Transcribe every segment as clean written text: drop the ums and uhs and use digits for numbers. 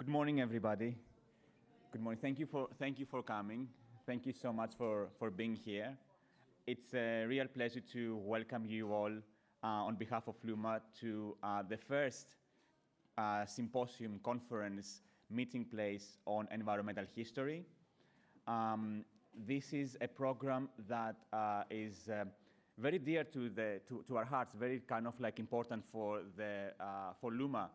Good morning, everybody. Good morning. Thank you for coming. Thank you so much for being here. It's a real pleasure to welcome you all on behalf of Luma to the first symposium conference meeting place on environmental history. This is a program that is very dear to our hearts, very kind of like important for Luma,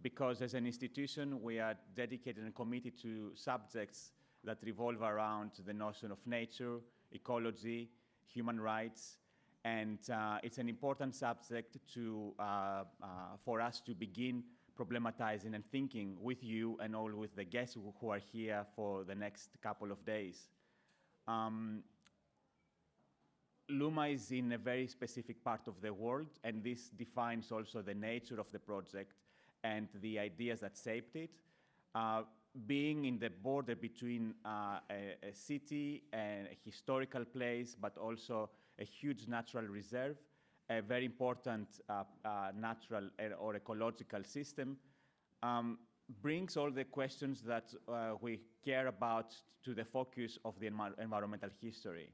because as an institution we are dedicated and committed to subjects that revolve around the notion of nature, ecology, human rights, and it's an important subject for us to begin problematizing and thinking with you and all with the guests who are here for the next couple of days. Luma is in a very specific part of the world, and this defines also the nature of the project and the ideas that shaped it. Being in the border between a city and a historical place, but also a huge natural reserve, a very important natural or ecological system, brings all the questions that we care about to the focus of the environmental history.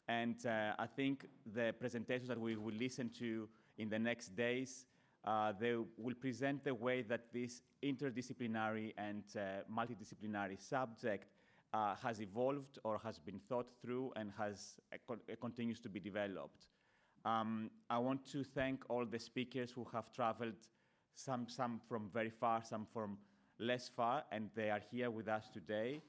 And I think the presentations that we will listen to in the next days, they will present the way that this interdisciplinary and multidisciplinary subject has evolved or has been thought through and continues to be developed. I want to thank all the speakers who have traveled, some from very far, some from less far, and they are here with us today.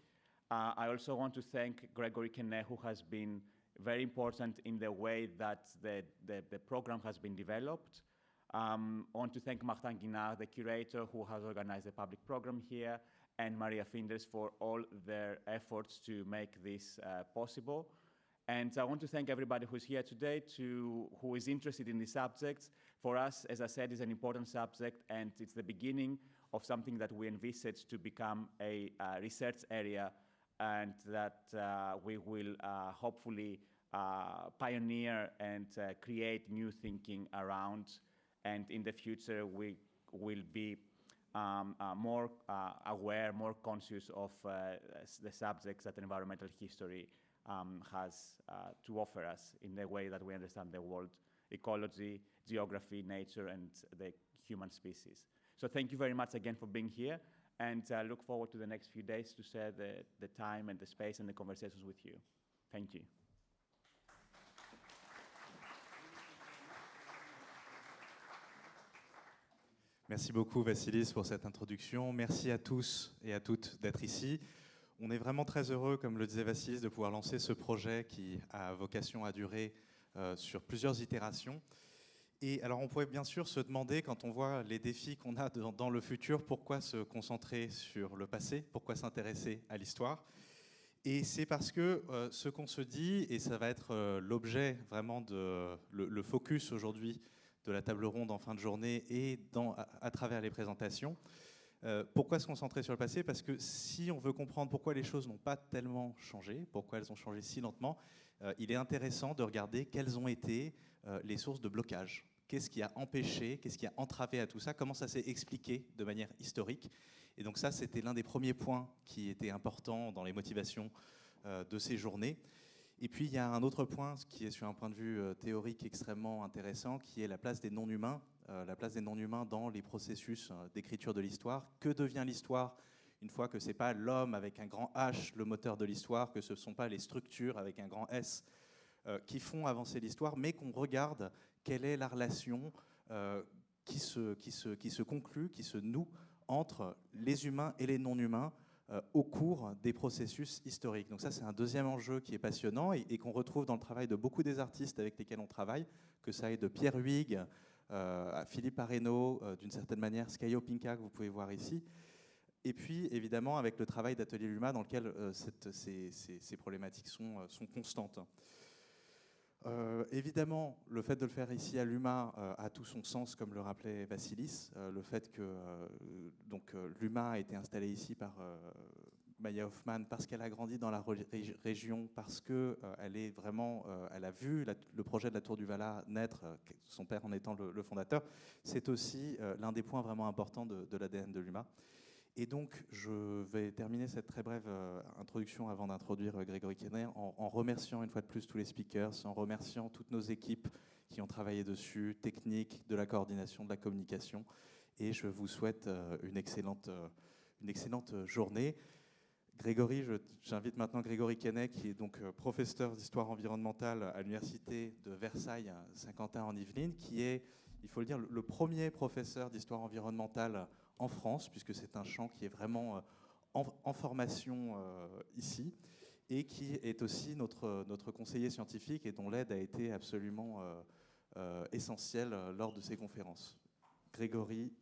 I also want to thank Gregory Kenne, who has been very important in the way that the program has been developed. I want to thank Martin Guinard, the curator, who has organized the public program here, and Maria Finders for all their efforts to make this possible. And I want to thank everybody who's here today, who is interested in the subjects. For us, as I said, it's an important subject, and it's the beginning of something that we envisage to become a research area, and that we will hopefully pioneer and create new thinking around. And in the future, we will be more aware, more conscious of the subjects that environmental history has to offer us in the way that we understand the world, ecology, geography, nature, and the human species. So thank you very much again for being here, and I look forward to the next few days to share the time and the space and the conversations with you. Thank you. Merci beaucoup, Vassilis, pour cette introduction. Merci à tous et à toutes d'être ici. On est vraiment très heureux, comme le disait Vassilis, de pouvoir lancer ce projet qui a vocation à durer sur plusieurs itérations. Et alors, on pourrait bien sûr se demander, quand on voit les défis qu'on a dans le futur, pourquoi se concentrer sur le passé, pourquoi s'intéresser à l'histoire. Et c'est parce que ce qu'on se dit, et ça va être l'objet vraiment le focus aujourd'hui de la table ronde en fin de journée et à travers les présentations. Pourquoi se concentrer sur le passé? Parce que si on veut comprendre pourquoi les choses n'ont pas tellement changé, pourquoi elles ont changé si lentement, il est intéressant de regarder quelles ont été les sources de blocage. Qu'est-ce qui a empêché, qu'est-ce qui a entravé à tout ça, comment ça s'est expliqué de manière historique. Et donc ça, c'était l'un des premiers points qui était important dans les motivations de ces journées. Et puis, il y a un autre point qui est sur un point de vue théorique extrêmement intéressant, qui est la place des non-humains, dans les processus d'écriture de l'histoire. Que devient l'histoire une fois que ce n'est pas l'homme avec un grand H, le moteur de l'histoire, que ce ne sont pas les structures avec un grand S qui font avancer l'histoire, mais qu'on regarde quelle est la relation qui se conclut, qui se noue entre les humains et les non-humains au cours des processus historiques. Donc ça, c'est un deuxième enjeu qui est passionnant et qu'on retrouve dans le travail de beaucoup des artistes avec lesquels on travaille, que ça aille de Pierre Huyghe à Philippe Areno, d'une certaine manière, Scaio Pinca, que vous pouvez voir ici. Et puis, évidemment, avec le travail d'Atelier Luma, dans lequel ces problématiques sont constantes. Évidemment, le fait de le faire ici à Luma a tout son sens, comme le rappelait Vassilis. Le fait que Luma a été installé ici par Maya Hoffman parce qu'elle a grandi dans la région, parce qu'elle elle a vu le projet de la Tour du Valar naître, son père en étant le fondateur. C'est aussi l'un des points vraiment importants de l'ADN de Luma. Et donc, je vais terminer cette très brève introduction avant d'introduire Grégory Quesnay en remerciant une fois de plus tous les speakers, en remerciant toutes nos équipes qui ont travaillé dessus, technique, de la coordination, de la communication. Et je vous souhaite une excellente journée. Grégory, j'invite maintenant Grégory Quesnay, qui est donc professeur d'histoire environnementale à l'université de Versailles, Saint-Quentin en Yvelines, qui est, il faut le dire, le premier professeur d'histoire environnementale en France, puisque c'est un champ qui est vraiment en formation ici, et qui est aussi notre conseiller scientifique et dont l'aide a été absolument essentielle lors de ces conférences. Grégory,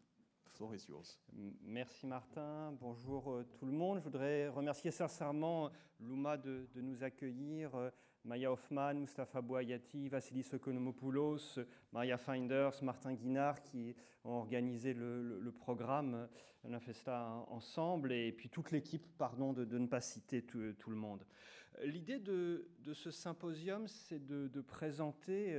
the floor is yours. Merci Martin, bonjour tout le monde. Je voudrais remercier sincèrement l'UMA de nous accueillir, Maya Hoffman, Mustapha Bouayati, Vassilis Okonomopoulos, Maria Finders, Martin Guinard qui ont organisé le programme. On a fait ça ensemble et puis toute l'équipe, pardon de ne pas citer tout le monde. L'idée de ce symposium, c'est de présenter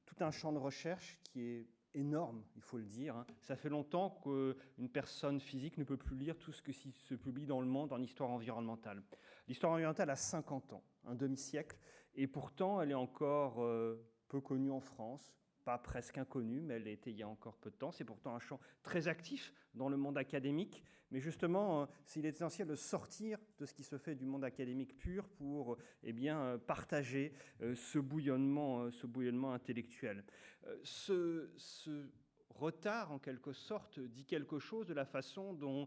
tout un champ de recherche qui est énorme, il faut le dire. Ça fait longtemps qu'une personne physique ne peut plus lire tout ce qui se publie dans le monde en histoire environnementale. L'histoire environnementale a 50 ans, un demi-siècle, et pourtant elle est encore peu connue en France, pas presque inconnue, mais elle a été il y a encore peu de temps. C'est pourtant un champ très actif dans le monde académique, mais justement, il est essentiel de sortir de ce qui se fait du monde académique pur pour partager ce bouillonnement intellectuel. Ce retard, en quelque sorte, dit quelque chose de la façon dont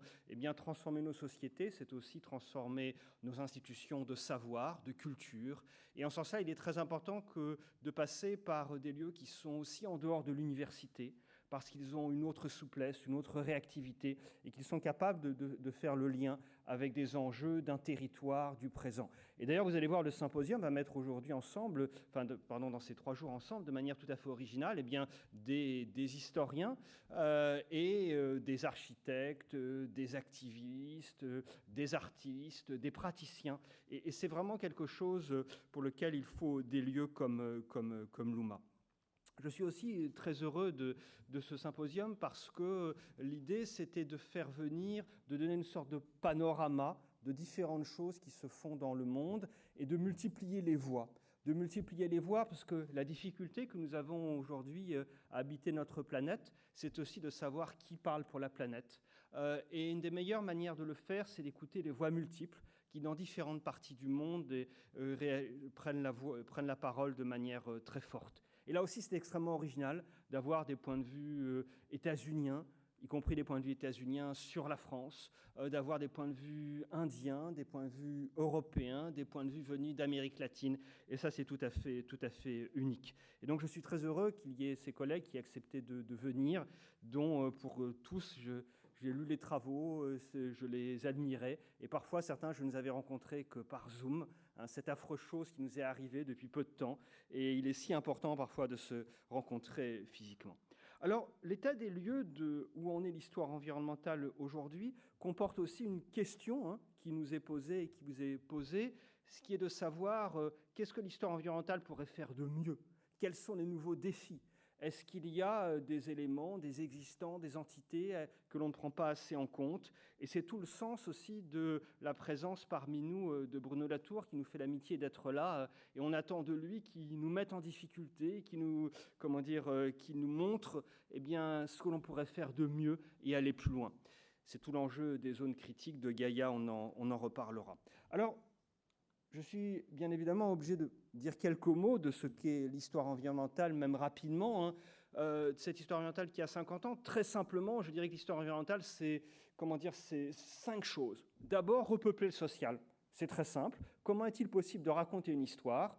transformer nos sociétés, c'est aussi transformer nos institutions de savoir, de culture. Et en ce sens-là, il est très important de passer par des lieux qui sont aussi en dehors de l'université, parce qu'ils ont une autre souplesse, une autre réactivité, et qu'ils sont capables de faire le lien avec des enjeux d'un territoire, du présent. Et d'ailleurs, vous allez voir, le symposium va mettre aujourd'hui ensemble, dans ces 3 jours ensemble, de manière tout à fait originale, des historiens et des architectes, des activistes, des artistes, des praticiens. Et c'est vraiment quelque chose pour lequel il faut des lieux comme l'UMA. Je suis aussi très heureux de ce symposium parce que l'idée, c'était de faire venir, de donner une sorte de panorama de différentes choses qui se font dans le monde et de multiplier les voix. De multiplier les voix parce que la difficulté que nous avons aujourd'hui à habiter notre planète, c'est aussi de savoir qui parle pour la planète. Et une des meilleures manières de le faire, c'est d'écouter les voix multiples qui, dans différentes parties du monde, prennent la parole de manière très forte. Et là aussi, c'est extrêmement original d'avoir des points de vue états-uniens, y compris des points de vue états-uniens sur la France, d'avoir des points de vue indiens, des points de vue européens, des points de vue venus d'Amérique latine. Et ça, c'est tout à fait unique. Et donc, je suis très heureux qu'il y ait ces collègues qui aient accepté de venir, dont pour tous, j'ai lu les travaux, je les admirais. Et parfois, certains, je ne les avais rencontrés que par Zoom. Cette affreuse chose qui nous est arrivée depuis peu de temps. Et il est si important parfois de se rencontrer physiquement. Alors, l'état des lieux où en est l'histoire environnementale aujourd'hui comporte aussi une question qui nous est posée et qui vous est posée, ce qui est de savoir qu'est-ce que l'histoire environnementale pourrait faire de mieux ? Quels sont les nouveaux défis ? Est-ce qu'il y a des éléments, des existants, des entités que l'on ne prend pas assez en compte ? Et c'est tout le sens aussi de la présence parmi nous de Bruno Latour, qui nous fait l'amitié d'être là. Et on attend de lui qu'il nous mette en difficulté, qu'il nous montre ce que l'on pourrait faire de mieux et aller plus loin. C'est tout l'enjeu des zones critiques de Gaïa, on en reparlera. Alors, je suis bien évidemment obligé de dire quelques mots de ce qu'est l'histoire environnementale, même rapidement. Cette histoire environnementale qui a 50 ans, très simplement, je dirais que l'histoire environnementale, c'est 5 choses. D'abord, repeupler le social. C'est très simple. Comment est-il possible de raconter une histoire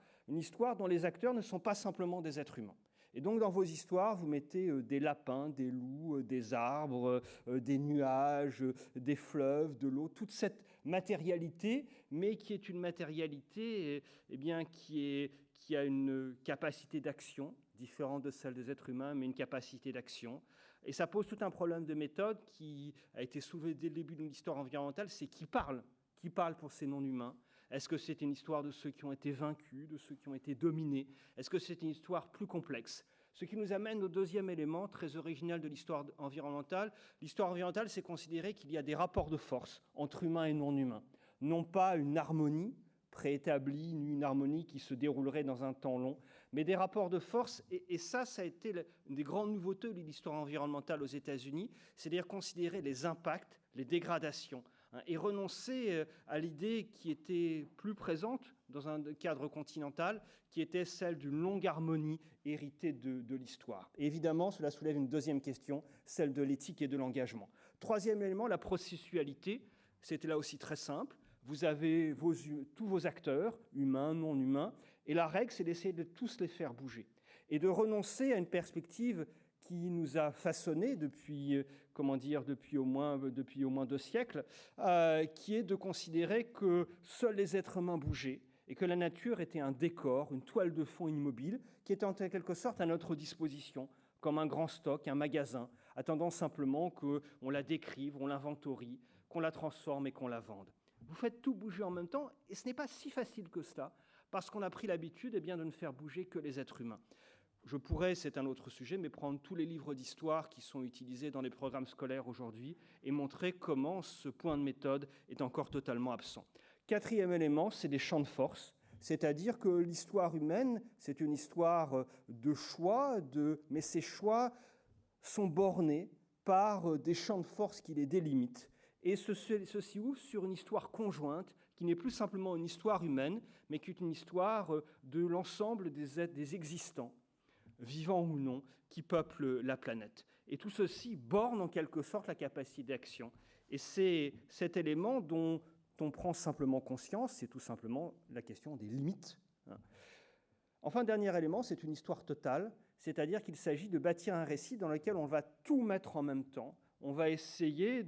dont les acteurs ne sont pas simplement des êtres humains ? Et donc, dans vos histoires, vous mettez des lapins, des loups, des arbres, des nuages, des fleuves, de l'eau, toute cette matérialité, mais qui est une matérialité qui a une capacité d'action, différente de celle des êtres humains, mais une capacité d'action. Et ça pose tout un problème de méthode qui a été soulevé dès le début de l'histoire environnementale, c'est qui parle pour ces non-humains. Est-ce que c'est une histoire de ceux qui ont été vaincus, de ceux qui ont été dominés ? Est-ce que c'est une histoire plus complexe ? Ce qui nous amène au deuxième élément très original de l'histoire environnementale. L'histoire environnementale, c'est considérer qu'il y a des rapports de force entre humains et non humains. Non pas une harmonie préétablie, une harmonie qui se déroulerait dans un temps long, mais des rapports de force. Et ça a été une des grandes nouveautés de l'histoire environnementale aux États-Unis, c'est-à-dire considérer les impacts, les dégradations, et renoncer à l'idée qui était plus présente dans un cadre continental, qui était celle d'une longue harmonie héritée de l'histoire. Et évidemment, cela soulève une deuxième question, celle de l'éthique et de l'engagement. Troisième élément, la processualité. C'était là aussi très simple. Vous avez tous vos acteurs, humains, non humains, et la règle, c'est d'essayer de tous les faire bouger et de renoncer à une perspective qui nous a façonnés depuis au moins 2 siècles, qui est de considérer que seuls les êtres humains bougeaient et que la nature était un décor, une toile de fond immobile, qui était en quelque sorte à notre disposition, comme un grand stock, un magasin, attendant simplement qu'on la décrive, on l'inventorie, qu'on la transforme et qu'on la vende. Vous faites tout bouger en même temps, et ce n'est pas si facile que cela, parce qu'on a pris l'habitude de ne faire bouger que les êtres humains. Je pourrais, c'est un autre sujet, mais prendre tous les livres d'histoire qui sont utilisés dans les programmes scolaires aujourd'hui et montrer comment ce point de méthode est encore totalement absent. Quatrième élément, c'est des champs de force, c'est-à-dire que l'histoire humaine, c'est une histoire de choix, mais ces choix sont bornés par des champs de force qui les délimitent. Et ceci ouvre sur une histoire conjointe qui n'est plus simplement une histoire humaine, mais qui est une histoire de l'ensemble des existants, vivants ou non, qui peuplent la planète. Et tout ceci borne en quelque sorte la capacité d'action. Et c'est cet élément dont on prend simplement conscience, c'est tout simplement la question des limites. Enfin, dernier élément, c'est une histoire totale, c'est-à-dire qu'il s'agit de bâtir un récit dans lequel on va tout mettre en même temps. On va essayer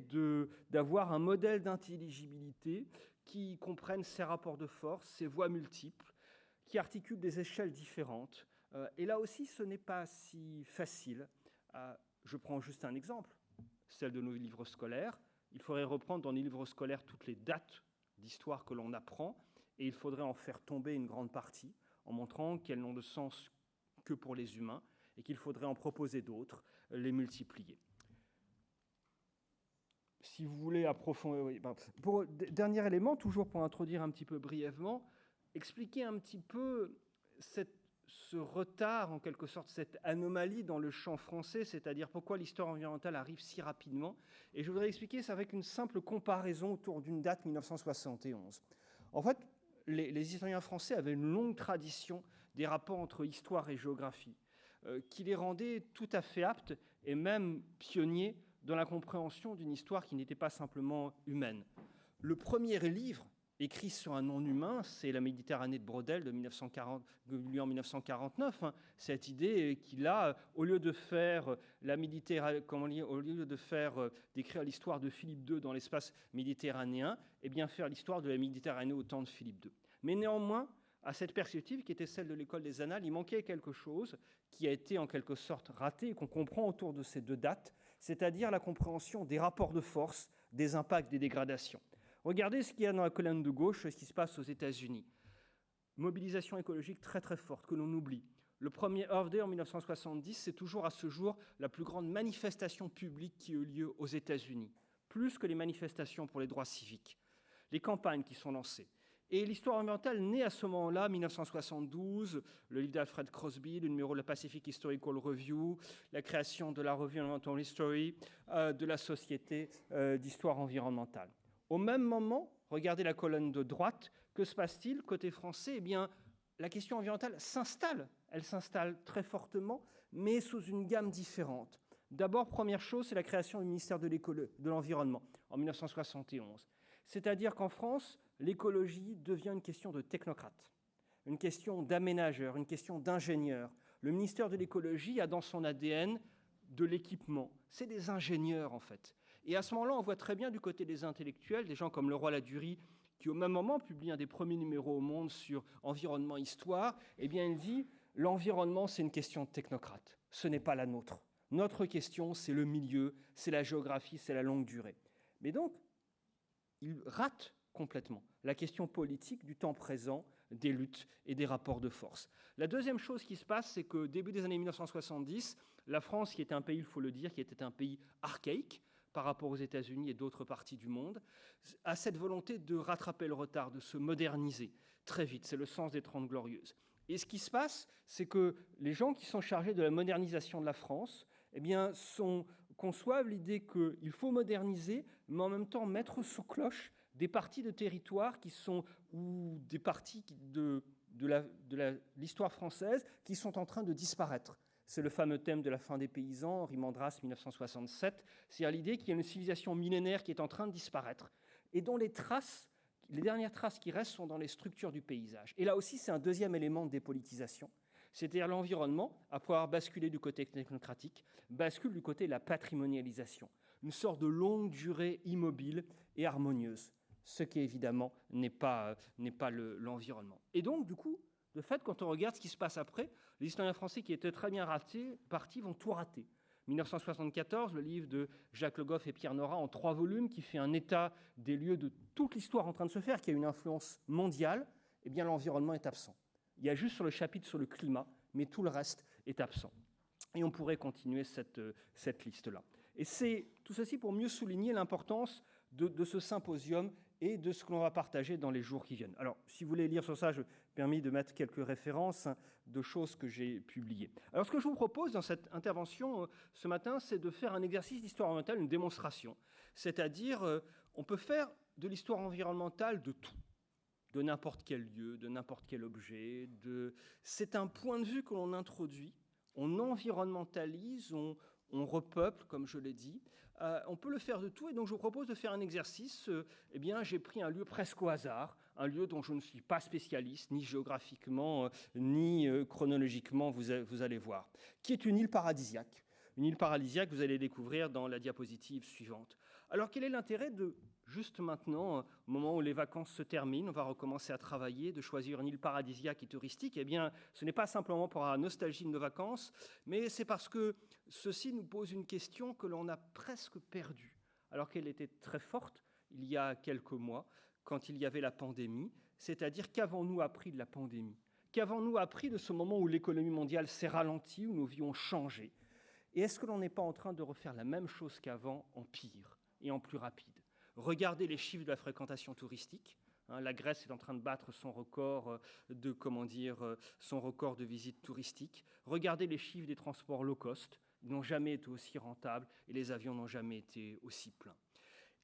d'avoir un modèle d'intelligibilité qui comprenne ces rapports de force, ces voies multiples, qui articule des échelles différentes. Et là aussi, ce n'est pas si facile. Je prends juste un exemple, celle de nos livres scolaires. Il faudrait reprendre dans les livres scolaires toutes les dates d'histoire que l'on apprend, et il faudrait en faire tomber une grande partie, en montrant qu'elles n'ont de sens que pour les humains, et qu'il faudrait en proposer d'autres, les multiplier. Si vous voulez approfondir... Dernier élément, toujours pour introduire un petit peu brièvement, expliquer un petit peu ce retard, en quelque sorte, cette anomalie dans le champ français, c'est-à-dire pourquoi l'histoire environnementale arrive si rapidement. Et je voudrais expliquer ça avec une simple comparaison autour d'une date, 1971. En fait, les historiens français avaient une longue tradition des rapports entre histoire et géographie, qui les rendait tout à fait aptes et même pionniers dans la compréhension d'une histoire qui n'était pas simplement humaine. Le premier livre écrit sur un non-humain, c'est La Méditerranée de Braudel de 1949. Cette idée qu'il a, au lieu de faire la Méditerranée, au lieu de faire décrire l'histoire de Philippe II dans l'espace méditerranéen, eh bien faire l'histoire de la Méditerranée au temps de Philippe II. Mais néanmoins, à cette perspective qui était celle de l'école des Annales, il manquait quelque chose qui a été en quelque sorte raté et qu'on comprend autour de ces deux dates, c'est-à-dire la compréhension des rapports de force, des impacts, des dégradations. Regardez ce qu'il y a dans la colonne de gauche, ce qui se passe aux États-Unis. Mobilisation écologique très très forte, que l'on oublie. Le premier Earth Day en 1970, c'est toujours à ce jour la plus grande manifestation publique qui a eu lieu aux États-Unis, plus que les manifestations pour les droits civiques. Les campagnes qui sont lancées. Et l'histoire environnementale naît à ce moment-là, 1972, le livre d'Alfred Crosby, le numéro de la Pacific Historical Review, la création de la revue Environmental History, de la Société d'histoire environnementale. Au même moment, regardez la colonne de droite, que se passe-t-il côté français? Eh bien, la question environnementale s'installe. Elle s'installe très fortement, mais sous une gamme différente. D'abord, première chose, c'est la création du ministère de l'Environnement en 1971. C'est-à-dire qu'en France, l'écologie devient une question de technocrates, une question d'aménageurs, une question d'ingénieurs. Le ministère de l'écologie a dans son ADN de l'équipement. C'est des ingénieurs, en fait. Et à ce moment-là, on voit très bien du côté des intellectuels, des gens comme Leroy Ladurie, qui au même moment publie un des premiers numéros au monde sur environnement-histoire, eh bien il dit « l'environnement, c'est une question de technocrate. Ce n'est pas la nôtre. Notre question, c'est le milieu, c'est la géographie, c'est la longue durée. » Mais donc, il rate complètement la question politique du temps présent, des luttes et des rapports de force. La deuxième chose qui se passe, c'est que début des années 1970, la France, qui était un pays, il faut le dire, qui était un pays archaïque par rapport aux États-Unis et d'autres parties du monde, a cette volonté de rattraper le retard, de se moderniser très vite. C'est le sens des 30 Glorieuses. Et ce qui se passe, c'est que les gens qui sont chargés de la modernisation de la France, eh bien, conçoivent l'idée qu'il faut moderniser, mais en même temps mettre sous cloche des parties de territoire qui sont, ou des parties de l'histoire française qui sont en train de disparaître. C'est le fameux thème de la fin des paysans, Henri Mandras, 1967. C'est-à-dire l'idée qu'il y a une civilisation millénaire qui est en train de disparaître et dont les dernières traces qui restent sont dans les structures du paysage. Et là aussi, c'est un deuxième élément de dépolitisation. C'est-à-dire l'environnement, après avoir basculé du côté technocratique, bascule du côté de la patrimonialisation. Une sorte de longue durée immobile et harmonieuse, ce qui évidemment n'est pas l'environnement. Et donc, du coup, de fait, quand on regarde ce qui se passe après, les historiens français qui étaient très bien partis vont tout rater. 1974, le livre de Jacques Le Goff et Pierre Nora en 3 volumes, qui fait un état des lieux de toute l'histoire en train de se faire, qui a une influence mondiale, eh bien l'environnement est absent. Il y a juste sur le chapitre sur le climat, mais tout le reste est absent. Et on pourrait continuer cette liste-là. Et c'est tout ceci pour mieux souligner l'importance de ce symposium et de ce que l'on va partager dans les jours qui viennent. Alors, si vous voulez lire sur ça, je me permis de mettre quelques références de choses que j'ai publiées. Alors, ce que je vous propose dans cette intervention ce matin, c'est de faire un exercice d'histoire environnementale, une démonstration. C'est-à-dire, on peut faire de l'histoire environnementale de tout, de n'importe quel lieu, de n'importe quel objet. C'est un point de vue que l'on introduit, on environnementalise, on repeuple, comme je l'ai dit. On peut le faire de tout, et donc je vous propose de faire un exercice. Eh bien, j'ai pris un lieu presque au hasard, un lieu dont je ne suis pas spécialiste, ni géographiquement, ni chronologiquement, vous allez voir, qui est une île paradisiaque. Une île paradisiaque, vous allez découvrir dans la diapositive suivante. Alors, quel est l'intérêt de, juste maintenant, au moment où les vacances se terminent, on va recommencer à travailler, de choisir une île paradisiaque et touristique? Eh bien, ce n'est pas simplement pour la nostalgie de nos vacances, mais c'est parce que ceci nous pose une question que l'on a presque perdue, alors qu'elle était très forte il y a quelques mois, quand il y avait la pandémie, c'est-à-dire qu'avons-nous appris de la pandémie? Qu'avons-nous appris de ce moment où l'économie mondiale s'est ralentie, où nos vies ont changé? Et est-ce que l'on n'est pas en train de refaire la même chose qu'avant, en pire et en plus rapide? Regardez les chiffres de la fréquentation touristique. La Grèce est en train de battre son record son record de visites touristiques. Regardez les chiffres des transports low cost. Ils n'ont jamais été aussi rentables et les avions n'ont jamais été aussi pleins.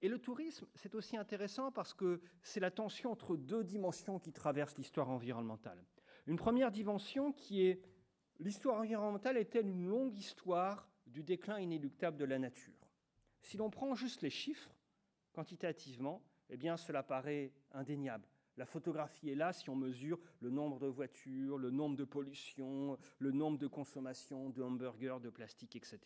Et le tourisme, c'est aussi intéressant parce que c'est la tension entre 2 dimensions qui traversent l'histoire environnementale. Une première dimension qui est l'histoire environnementale est-elle une longue histoire du déclin inéluctable de la nature? Si l'on prend juste les chiffres, quantitativement, eh bien, cela paraît indéniable. La photographie est là si on mesure le nombre de voitures, le nombre de pollutions, le nombre de consommations de hamburgers, de plastique, etc.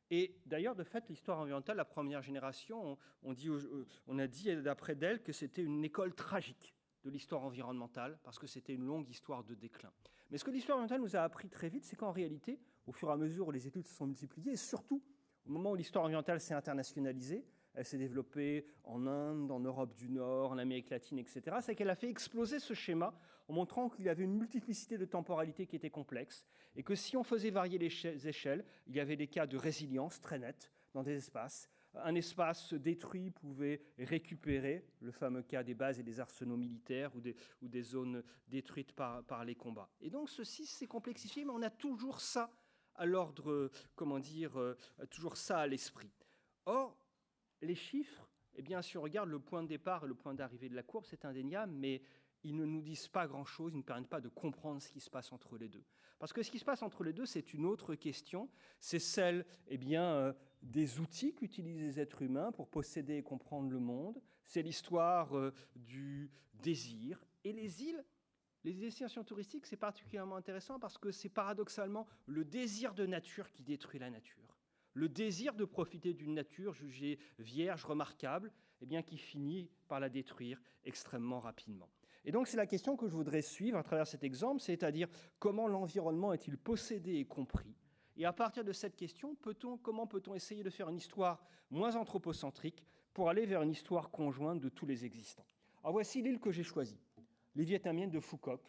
Et d'ailleurs, de fait, l'histoire environnementale, la première génération, on a dit d'après d'elle que c'était une école tragique de l'histoire environnementale parce que c'était une longue histoire de déclin. Mais ce que l'histoire environnementale nous a appris très vite, c'est qu'en réalité, au fur et à mesure où les études se sont multipliées, et surtout au moment où l'histoire environnementale s'est internationalisée, elle s'est développée en Inde, en Europe du Nord, en Amérique latine, etc., c'est qu'elle a fait exploser ce schéma en montrant qu'il y avait une multiplicité de temporalités qui était complexe et que si on faisait varier les échelles, il y avait des cas de résilience très nets dans des espaces. Un espace détruit pouvait récupérer, le fameux cas des bases et des arsenaux militaires ou des zones détruites par les combats. Et donc ceci s'est complexifié, mais on a toujours ça à l'ordre, toujours ça à l'esprit. Or, les chiffres, eh bien, si on regarde le point de départ et le point d'arrivée de la courbe, c'est indéniable, mais ils ne nous disent pas grand-chose, ils ne permettent pas de comprendre ce qui se passe entre les deux. Parce que ce qui se passe entre les deux, c'est une autre question, c'est celle des outils qu'utilisent les êtres humains pour posséder et comprendre le monde, c'est l'histoire du désir. Et les îles, les destinations touristiques, c'est particulièrement intéressant parce que c'est paradoxalement le désir de nature qui détruit la nature. Le désir de profiter d'une nature jugée vierge, remarquable, eh bien, qui finit par la détruire extrêmement rapidement. Et donc, c'est la question que je voudrais suivre à travers cet exemple, c'est-à-dire comment l'environnement est-il possédé et compris? Et à partir de cette question, comment peut-on essayer de faire une histoire moins anthropocentrique pour aller vers une histoire conjointe de tous les existants? Alors, voici l'île que j'ai choisie. les Vietnamiennes de Phu Quoc.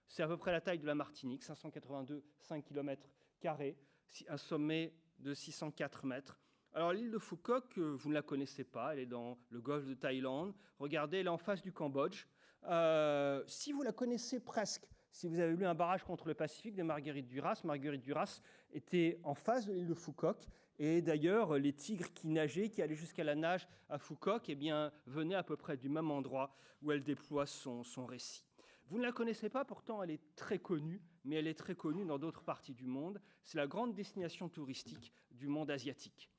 C'est à peu près la taille de la Martinique, 582,5 km², un sommet de 604 mètres. Alors l'île de Phu Quoc, vous ne la connaissez pas, elle est dans le golfe de Thaïlande. Regardez, elle est en face du Cambodge. Si vous la connaissez presque, si vous avez lu Un barrage contre le Pacifique de Marguerite Duras était en face de l'île de Phu Quoc. Et d'ailleurs, les tigres qui nageaient, qui allaient jusqu'à la nage à Phu Quoc, eh bien, venaient à peu près du même endroit où elle déploie son récit. Vous ne la connaissez pas, pourtant elle est très connue, mais elle est très connue dans d'autres parties du monde. C'est la grande destination touristique du monde asiatique.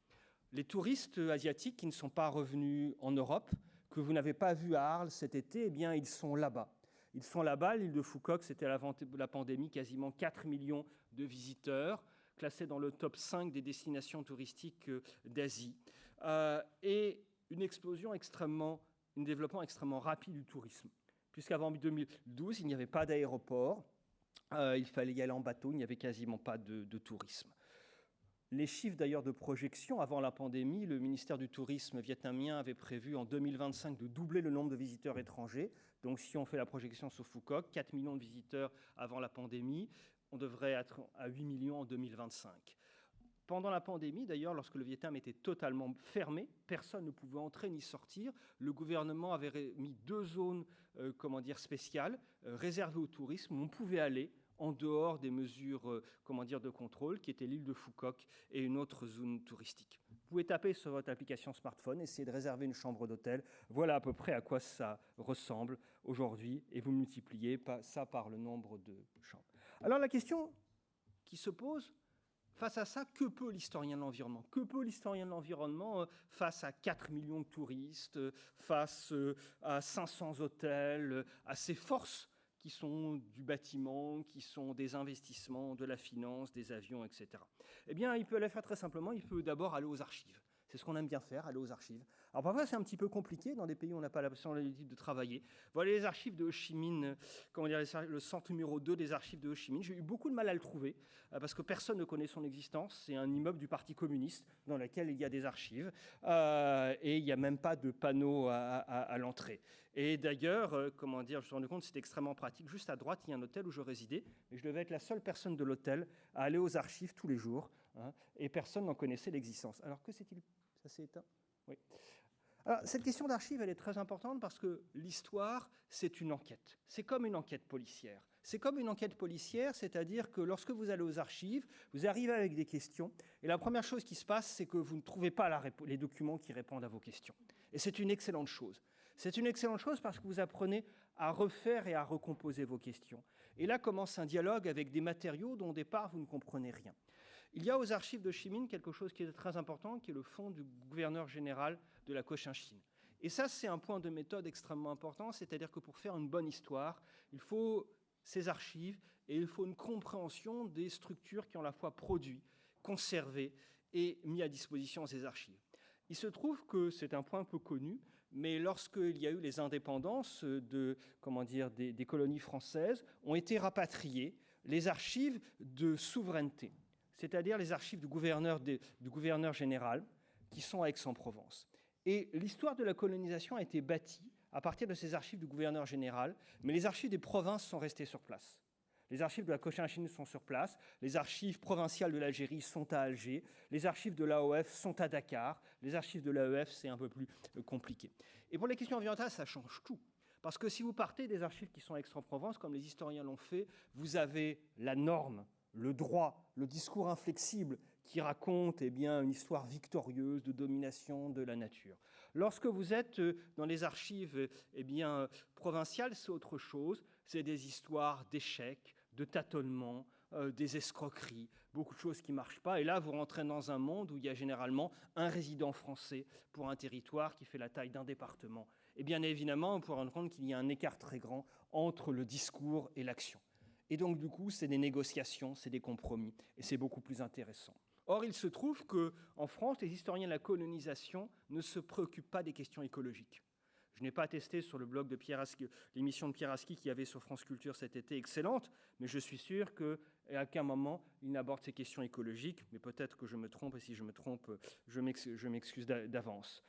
Les touristes asiatiques qui ne sont pas revenus en Europe, que vous n'avez pas vus à Arles cet été, eh bien, ils sont là-bas. Ils sont là-bas. L'île de Phu Quoc, c'était avant la pandémie, quasiment 4 millions de visiteurs, classés dans le top 5 des destinations touristiques d'Asie. Et un développement extrêmement rapide du tourisme. Puisqu'avant 2012, il n'y avait pas d'aéroport, il fallait y aller en bateau, il n'y avait quasiment pas de tourisme. Les chiffres d'ailleurs de projection, avant la pandémie, le ministère du Tourisme vietnamien avait prévu en 2025 de doubler le nombre de visiteurs étrangers. Donc si on fait la projection sur Phu Quoc, 4 millions de visiteurs avant la pandémie, on devrait être à 8 millions en 2025. Pendant la pandémie, d'ailleurs, lorsque le Vietnam était totalement fermé, personne ne pouvait entrer ni sortir. Le gouvernement avait mis 2 zones spéciales réservées au tourisme où on pouvait aller en dehors des mesures de contrôle, qui étaient l'île de Phu Quoc et une autre zone touristique. Vous pouvez taper sur votre application smartphone, essayer de réserver une chambre d'hôtel. Voilà à peu près à quoi ça ressemble aujourd'hui, et vous multipliez ça par le nombre de chambres. Alors la question qui se pose, face à ça, que peut l'historien de l'environnement ? Que peut l'historien de l'environnement face à 4 millions de touristes, face à 500 hôtels, à ces forces qui sont du bâtiment, qui sont des investissements, de la finance, des avions, etc. Eh bien, il peut aller faire très simplement, il peut d'abord aller aux archives. C'est ce qu'on aime bien faire, aller aux archives. Alors parfois, c'est un petit peu compliqué, dans des pays où on n'a pas la possibilité de travailler. Voilà les archives de Ho Chi Minh, le centre numéro 2 des archives de Ho Chi Minh. J'ai eu beaucoup de mal à le trouver, parce que personne ne connaît son existence. C'est un immeuble du Parti communiste dans lequel il y a des archives, et il n'y a même pas de panneau à l'entrée. Et d'ailleurs, je me suis rendu compte que c'était extrêmement pratique. Juste à droite, il y a un hôtel où je résidais, et je devais être la seule personne de l'hôtel à aller aux archives tous les jours, et personne n'en connaissait l'existence. Alors que s'est-il... Ça s'est éteint ? Oui. Alors, cette question d'archives, elle est très importante parce que l'histoire, c'est une enquête. C'est comme une enquête policière. C'est comme une enquête policière, c'est-à-dire que lorsque vous allez aux archives, vous arrivez avec des questions, et la première chose qui se passe, c'est que vous ne trouvez pas les documents qui répondent à vos questions. Et c'est une excellente chose. C'est une excellente chose parce que vous apprenez à refaire et à recomposer vos questions. Et là commence un dialogue avec des matériaux dont au départ, vous ne comprenez rien. Il y a aux archives de Ho Chi Minh quelque chose qui est très important, qui est le fonds du gouverneur général de la Cochinchine. Et ça, c'est un point de méthode extrêmement important, c'est-à-dire que pour faire une bonne histoire, il faut ces archives et il faut une compréhension des structures qui ont à la fois produit, conservé et mis à disposition ces archives. Il se trouve que c'est un point peu connu, mais lorsqu'il y a eu les indépendances des colonies françaises, ont été rapatriées les archives de souveraineté, c'est-à-dire les archives du gouverneur général, qui sont à Aix-en-Provence. Et l'histoire de la colonisation a été bâtie à partir de ces archives du gouverneur général, mais les archives des provinces sont restées sur place. Les archives de la Cochinchine sont sur place, les archives provinciales de l'Algérie sont à Alger, les archives de l'AOF sont à Dakar, les archives de l'AEF, c'est un peu plus compliqué. Et pour les questions environnementales, ça change tout. Parce que si vous partez des archives qui sont à Aix-en-Provence, comme les historiens l'ont fait, vous avez la norme, le droit, le discours inflexible qui raconte une histoire victorieuse de domination de la nature. Lorsque vous êtes dans les archives provinciales, c'est autre chose. C'est des histoires d'échecs, de tâtonnements, des escroqueries, beaucoup de choses qui ne marchent pas. Et là, vous rentrez dans un monde où il y a généralement un résident français pour un territoire qui fait la taille d'un département. Et bien évidemment, on peut rendre compte qu'il y a un écart très grand entre le discours et l'action. Et donc, du coup, c'est des négociations, c'est des compromis, et c'est beaucoup plus intéressant. Or, il se trouve qu'en France, les historiens de la colonisation ne se préoccupent pas des questions écologiques. Je n'ai pas attesté sur le blog de Pierre Aski, l'émission de Pierre Aski qu'il y avait sur France Culture cet été, excellente, mais je suis sûr qu'à aucun moment, il n'aborde ces questions écologiques, mais peut-être que je me trompe, et si je me trompe, je m'excuse d'avance.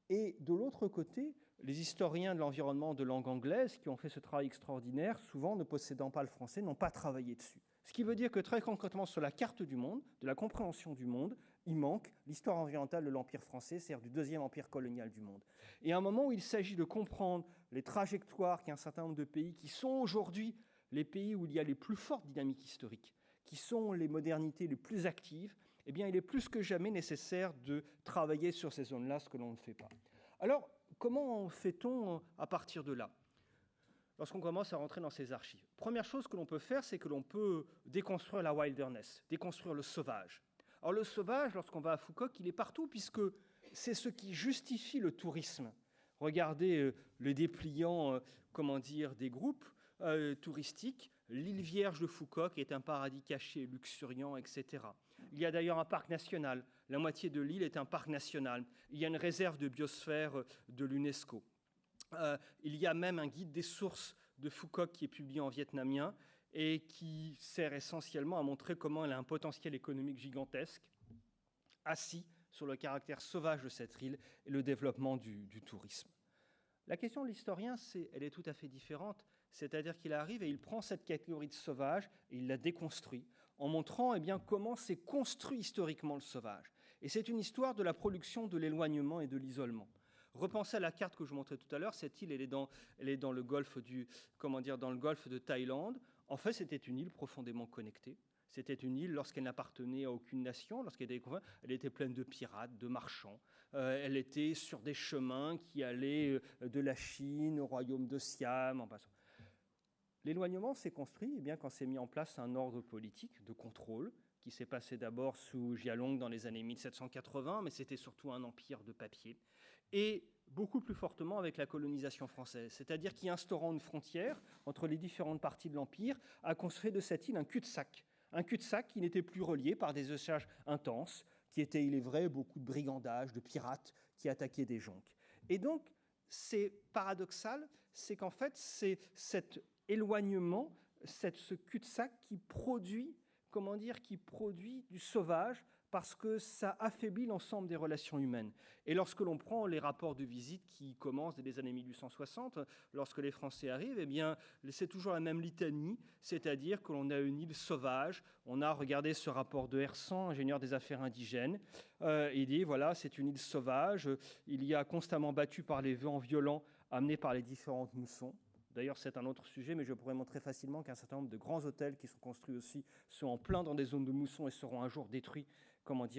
Et de l'autre côté, les historiens de l'environnement de langue anglaise qui ont fait ce travail extraordinaire, souvent ne possédant pas le français, n'ont pas travaillé dessus. Ce qui veut dire que très concrètement, sur la carte du monde, de la compréhension du monde, il manque l'histoire environnementale de l'Empire français, c'est-à-dire du deuxième empire colonial du monde. Et à un moment où il s'agit de comprendre les trajectoires qu'il y a un certain nombre de pays qui sont aujourd'hui les pays où il y a les plus fortes dynamiques historiques, qui sont les modernités les plus actives, eh bien, il est plus que jamais nécessaire de travailler sur ces zones-là, ce que l'on ne fait pas. Alors, comment fait-on à partir de là, lorsqu'on commence à rentrer dans ces archives? Première chose que l'on peut faire, c'est que l'on peut déconstruire la wilderness, déconstruire le sauvage. Alors, le sauvage, lorsqu'on va à Foucault, il est partout, puisque c'est ce qui justifie le tourisme. Regardez le dépliant, des groupes touristiques, l'île Vierge de Foucault, qui est un paradis caché, luxuriant, etc. Il y a d'ailleurs un parc national. La moitié de l'île est un parc national. Il y a une réserve de biosphère de l'UNESCO. Il y a même un guide des sources de Foucault qui est publié en vietnamien et qui sert essentiellement à montrer comment elle a un potentiel économique gigantesque, assis sur le caractère sauvage de cette île et le développement du tourisme. La question de l'historien, elle est tout à fait différente. C'est-à-dire qu'il arrive et il prend cette catégorie de sauvage et il la déconstruit en montrant comment s'est construit historiquement le sauvage. Et c'est une histoire de la production de l'éloignement et de l'isolement. Repensez à la carte que je vous montrais tout à l'heure. Cette île, elle est dans le golfe dans le golfe de Thaïlande. En fait, c'était une île profondément connectée. C'était une île, lorsqu'elle n'appartenait à aucune nation, elle était pleine de pirates, de marchands. Elle était sur des chemins qui allaient de la Chine au royaume de Siam, en passant. L'éloignement s'est construit quand s'est mis en place un ordre politique de contrôle qui s'est passé d'abord sous Jialong dans les années 1780, mais c'était surtout un empire de papier, et beaucoup plus fortement avec la colonisation française, c'est-à-dire qui, instaurant une frontière entre les différentes parties de l'empire, a construit de cette île un cul-de-sac. Un cul-de-sac qui n'était plus relié par des échanges intenses, qui étaient, il est vrai, beaucoup de brigandage, de pirates qui attaquaient des jonques. Et donc, c'est paradoxal, c'est qu'en fait, c'est cet éloignement, ce cul-de-sac qui produit du sauvage, parce que ça affaiblit l'ensemble des relations humaines. Et lorsque l'on prend les rapports de visite qui commencent dès les années 1860, lorsque les Français arrivent, c'est toujours la même litanie, c'est-à-dire que l'on a une île sauvage. On a regardé ce rapport de Hersan, ingénieur des affaires indigènes. Il dit, voilà, c'est une île sauvage. Il y a constamment battu par les vents violents amenés par les différentes moussons. D'ailleurs, c'est un autre sujet, mais je pourrais montrer facilement qu'un certain nombre de grands hôtels qui sont construits aussi sont en plein dans des zones de moussons et seront un jour détruits,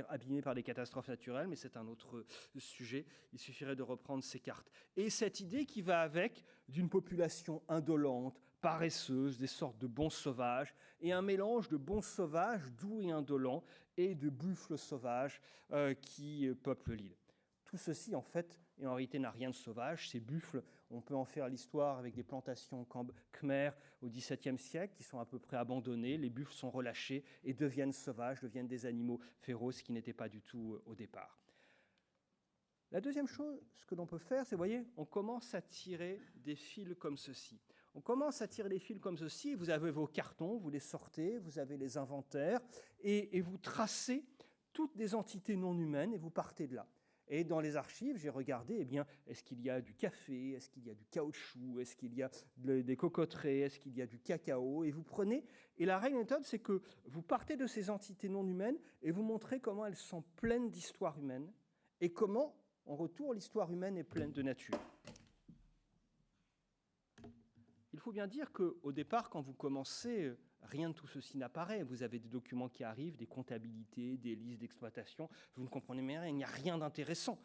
abîmés par des catastrophes naturelles, mais c'est un autre sujet. Il suffirait de reprendre ces cartes. Et cette idée qui va avec d'une population indolente, paresseuse, des sortes de bons sauvages, et un mélange de bons sauvages, doux et indolents, et de buffles sauvages qui peuplent l'île. Tout ceci, en fait, et en réalité n'a rien de sauvage. Ces buffles, on peut en faire l'histoire avec des plantations khmer au XVIIe siècle qui sont à peu près abandonnées. Les buffles sont relâchés et deviennent sauvages, deviennent des animaux féroces qui n'étaient pas du tout au départ. La deuxième chose, ce que l'on peut faire, c'est, on commence à tirer des fils comme ceci. On commence à tirer des fils comme ceci, vous avez vos cartons, vous les sortez, vous avez les inventaires, et vous tracez toutes des entités non humaines, et vous partez de là. Et dans les archives, j'ai regardé, est-ce qu'il y a du café, est-ce qu'il y a du caoutchouc, est-ce qu'il y a des cocoteraies, est-ce qu'il y a du cacao, et vous prenez, et la règle méthode, c'est que vous partez de ces entités non humaines et vous montrez comment elles sont pleines d'histoire humaine et comment, en retour, l'histoire humaine est pleine de nature. Il faut bien dire qu'au départ, quand vous commencez, rien de tout ceci n'apparaît. Vous avez des documents qui arrivent, des comptabilités, des listes d'exploitation. Vous ne comprenez rien, il n'y a rien d'intéressant.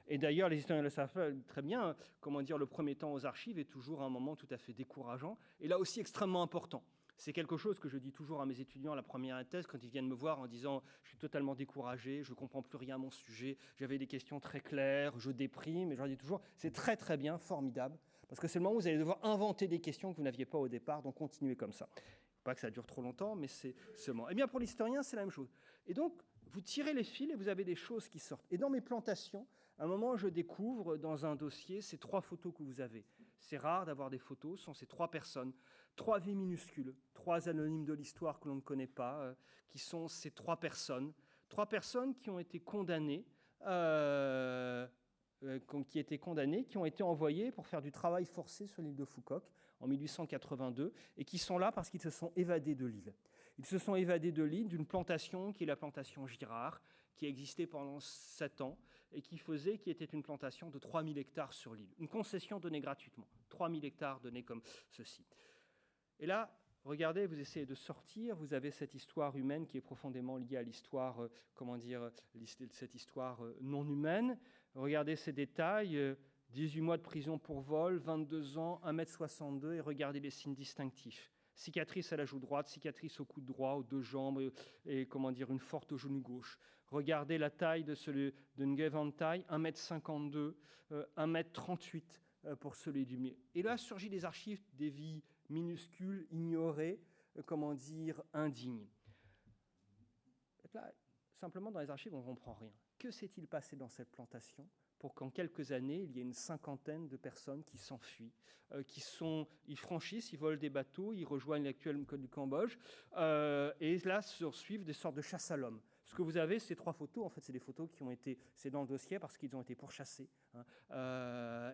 Et d'ailleurs, les historiens le savent très bien, le premier temps aux archives est toujours un moment tout à fait décourageant, et là aussi extrêmement important. C'est quelque chose que je dis toujours à mes étudiants à la première thèse quand ils viennent me voir en disant « je suis totalement découragé, je ne comprends plus rien à mon sujet, j'avais des questions très claires, je déprime », et je leur dis toujours « c'est très très bien, formidable, parce que c'est le moment où vous allez devoir inventer des questions que vous n'aviez pas au départ, donc continuez comme ça ». Pas que ça dure trop longtemps, mais c'est seulement. Eh bien, pour l'historien, c'est la même chose. Et donc, vous tirez les fils et vous avez des choses qui sortent. Et dans mes plantations, à un moment, je découvre dans un dossier ces 3 photos que vous avez. C'est rare d'avoir des photos, ce sont ces 3 personnes, 3 vies minuscules, 3 anonymes de l'histoire que l'on ne connaît pas, qui sont ces 3 personnes qui ont été condamnées qui étaient condamnés, qui ont été envoyés pour faire du travail forcé sur l'île de Foucault en 1882 et qui sont là parce qu'ils se sont évadés de l'île. Ils se sont évadés de l'île d'une plantation qui est la plantation Girard, qui a existé pendant 7 ans et qui était une plantation de 3000 hectares sur l'île. Une concession donnée gratuitement, 3000 hectares donnés comme ceci. Et là, regardez, vous essayez de sortir, vous avez cette histoire humaine qui est profondément liée à l'histoire, cette histoire non humaine. Regardez ces détails, 18 mois de prison pour vol, 22 ans, 1,62 m, et regardez les signes distinctifs. Cicatrice à la joue droite, cicatrice au coude droit, aux 2 jambes, et une forte au genou gauche. Regardez la taille de celui de Nguyen Van Thai, 1,52 m, 1,38 m pour celui du milieu. Et là surgit des archives des vies minuscules, ignorées, indignes. Là, simplement dans les archives, on ne comprend rien. Que s'est-il passé dans cette plantation pour qu'en quelques années, il y ait une 50aine de personnes qui s'enfuient, ils franchissent, ils volent des bateaux, ils rejoignent l'actuel code du Cambodge, et là se suivent des sortes de chasse à l'homme. Ce que vous avez, ces 3 photos, en fait, c'est des photos qui ont été, c'est dans le dossier parce qu'ils ont été pourchassés,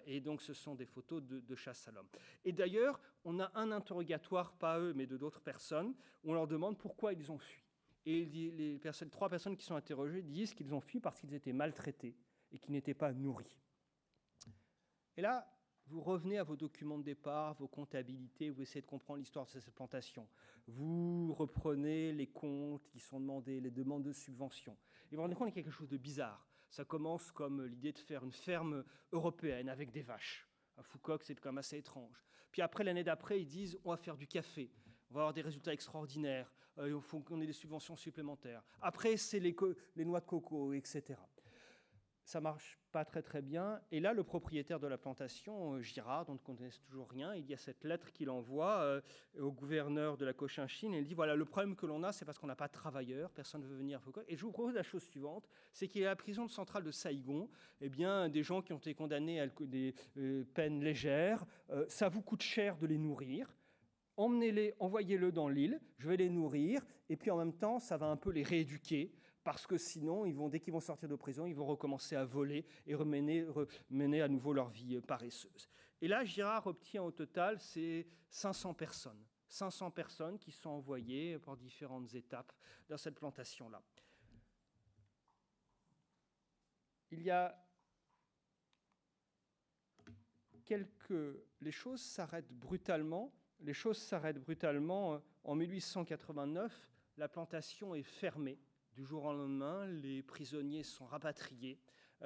et donc ce sont des photos de chasse à l'homme. Et d'ailleurs, on a un interrogatoire, pas eux, mais de d'autres personnes, où on leur demande pourquoi ils ont fui. Et les 3 personnes qui sont interrogées disent qu'ils ont fui parce qu'ils étaient maltraités et qu'ils n'étaient pas nourris. Et là, vous revenez à vos documents de départ, vos comptabilités, vous essayez de comprendre l'histoire de cette plantation. Vous reprenez les comptes qui sont demandés, les demandes de subventions. Et vous vous rendez compte qu'il y a quelque chose de bizarre. Ça commence comme l'idée de faire une ferme européenne avec des vaches. À Foucault, c'est quand même assez étrange. Puis après, l'année d'après, ils disent on va faire du café. On va avoir des résultats extraordinaires. Il faut qu'on ait des subventions supplémentaires. Après, c'est les noix de coco, etc. Ça ne marche pas très très bien. Et là, le propriétaire de la plantation, Girard, dont on ne connaît toujours rien, il y a cette lettre qu'il envoie au gouverneur de la Cochinchine. Et il dit, voilà, le problème que l'on a, c'est parce qu'on n'a pas de travailleurs, personne ne veut venir à Foucault. Et je vous propose la chose suivante, c'est qu'il y a la prison centrale de Saïgon, eh bien, des gens qui ont été condamnés à des peines légères. Ça vous coûte cher de les nourrir. Emmenez-les, envoyez-les dans l'île, je vais les nourrir, et puis en même temps, ça va un peu les rééduquer, parce que sinon, dès qu'ils vont sortir de prison, ils vont recommencer à voler et mener à nouveau leur vie paresseuse. Et là, Girard obtient au total, c'est 500 personnes. 500 personnes qui sont envoyées par différentes étapes dans cette plantation-là. Il y a Les choses s'arrêtent brutalement. Les choses s'arrêtent brutalement. En 1889, la plantation est fermée. Du jour au lendemain, les prisonniers sont rapatriés.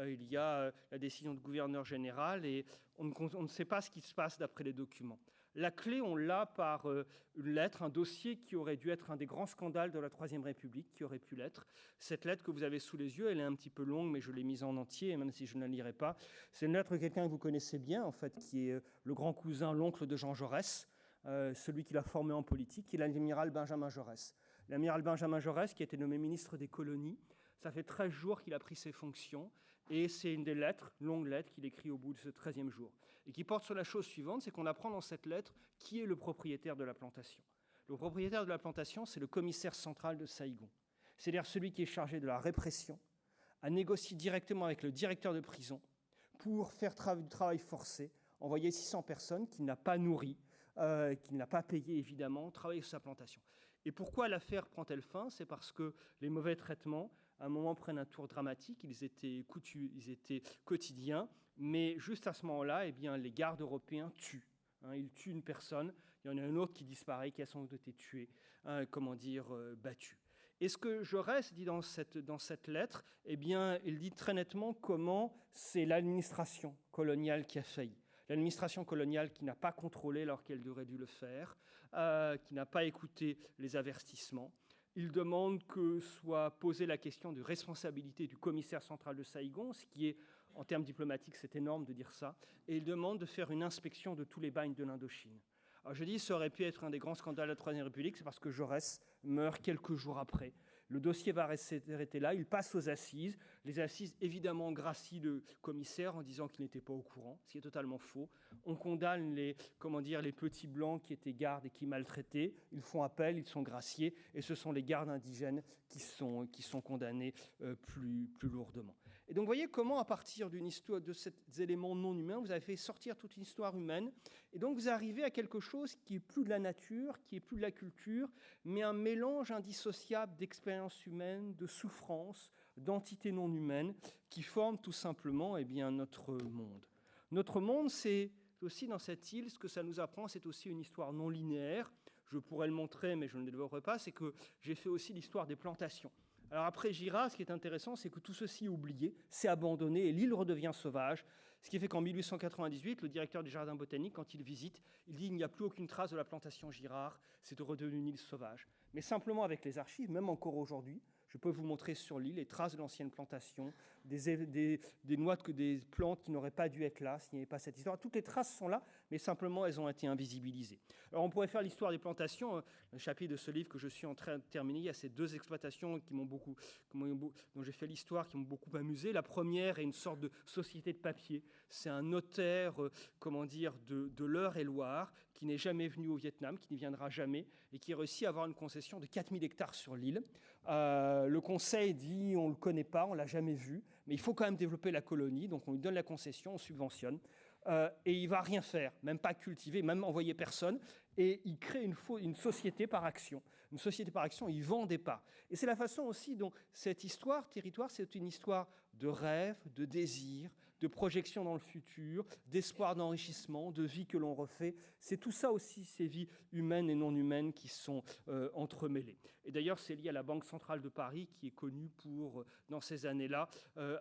Il y a la décision du gouverneur général et on ne sait pas ce qui se passe d'après les documents. La clé, on l'a par une lettre, un dossier qui aurait dû être un des grands scandales de la Troisième République, qui aurait pu l'être. Cette lettre que vous avez sous les yeux, elle est un petit peu longue, mais je l'ai mise en entier, même si je ne la lirai pas. C'est une lettre de quelqu'un que vous connaissez bien, en fait, qui est le grand cousin, l'oncle de Jean Jaurès, celui qui l'a formé en politique, qui est l'amiral Benjamin Jaurès. L'amiral Benjamin Jaurès, qui a été nommé ministre des colonies, ça fait 13 jours qu'il a pris ses fonctions, et c'est une des lettres, longue lettre, qu'il écrit au bout de ce 13e jour, et qui porte sur la chose suivante, c'est qu'on apprend dans cette lettre qui est le propriétaire de la plantation. Le propriétaire de la plantation, c'est le commissaire central de Saïgon, c'est-à-dire celui qui est chargé de la répression, à négocier directement avec le directeur de prison pour faire du travail forcé, envoyer 600 personnes qu'il n'a pas nourries, qu'il n'a pas payées évidemment, travailler sur sa plantation. Et pourquoi l'affaire prend-elle fin? C'est parce que les mauvais traitements, à un moment, prennent un tour dramatique. Ils étaient quotidiens, mais juste à ce moment-là, eh bien, les gardes européens tuent. Ils tuent une personne, il y en a un autre qui disparaît, qui a sans doute été tué, battu. Et ce que Jaurès dit dans cette lettre, eh bien, il dit très nettement comment c'est l'administration coloniale qui a failli. L'administration coloniale qui n'a pas contrôlé alors qu'elle aurait dû le faire, qui n'a pas écouté les avertissements. Il demande que soit posée la question de responsabilité du commissaire central de Saïgon, ce qui est, en termes diplomatiques, c'est énorme de dire ça, et il demande de faire une inspection de tous les bagnes de l'Indochine. Alors je dis, ça aurait pu être un des grands scandales de la Troisième République, c'est parce que Jaurès meurt quelques jours après. Le dossier va rester là, il passe aux assises. Les assises, évidemment, gracient le commissaire en disant qu'il n'était pas au courant, ce qui est totalement faux. On condamne les petits blancs qui étaient gardes et qui maltraitaient. Ils font appel, ils sont graciés, et ce sont les gardes indigènes qui sont condamnés plus lourdement. Et donc, vous voyez comment, à partir d'une histoire de ces éléments non humains, vous avez fait sortir toute une histoire humaine. Et donc, vous arrivez à quelque chose qui est plus de la nature, qui est plus de la culture, mais un mélange indissociable d'expériences humaines, de souffrances, d'entités non humaines, qui forment tout simplement notre monde. Notre monde, c'est aussi dans cette île, ce que ça nous apprend, c'est aussi une histoire non linéaire. Je pourrais le montrer, mais je ne le développerai pas, c'est que j'ai fait aussi l'histoire des plantations. Alors après Girard, ce qui est intéressant, c'est que tout ceci est oublié, c'est abandonné, et l'île redevient sauvage, ce qui fait qu'en 1898, le directeur du jardin botanique, quand il visite, il dit qu'il n'y a plus aucune trace de la plantation Girard, c'est redevenu une île sauvage. Mais simplement avec les archives, même encore aujourd'hui, je peux vous montrer sur l'île les traces de l'ancienne plantation, des noix, des plantes qui n'auraient pas dû être là s'il n'y avait pas cette histoire. Toutes les traces sont là, mais simplement elles ont été invisibilisées. Alors on pourrait faire l'histoire des plantations. Le chapitre de ce livre que je suis en train de terminer, il y a ces deux exploitations dont j'ai fait l'histoire, qui m'ont beaucoup amusé. La première est une sorte de société de papier. C'est un notaire, de l'Eure-et-Loire, qui n'est jamais venu au Vietnam, qui n'y viendra jamais, et qui réussit à avoir une concession de 4000 hectares sur l'île. Le conseil dit on ne le connaît pas, on ne l'a jamais vu, mais il faut quand même développer la colonie, donc on lui donne la concession, on subventionne, et il ne va rien faire, même pas cultiver, même envoyer personne, et il crée une société par action. Une société par action, il vend des parts. Et c'est la façon aussi dont cette histoire, territoire, c'est une histoire de rêve, de désir, de projection dans le futur, d'espoir d'enrichissement, de vie que l'on refait. C'est tout ça aussi, ces vies humaines et non humaines qui sont entremêlées. Et d'ailleurs, c'est lié à la Banque centrale de Paris qui est connue pour, dans ces années-là,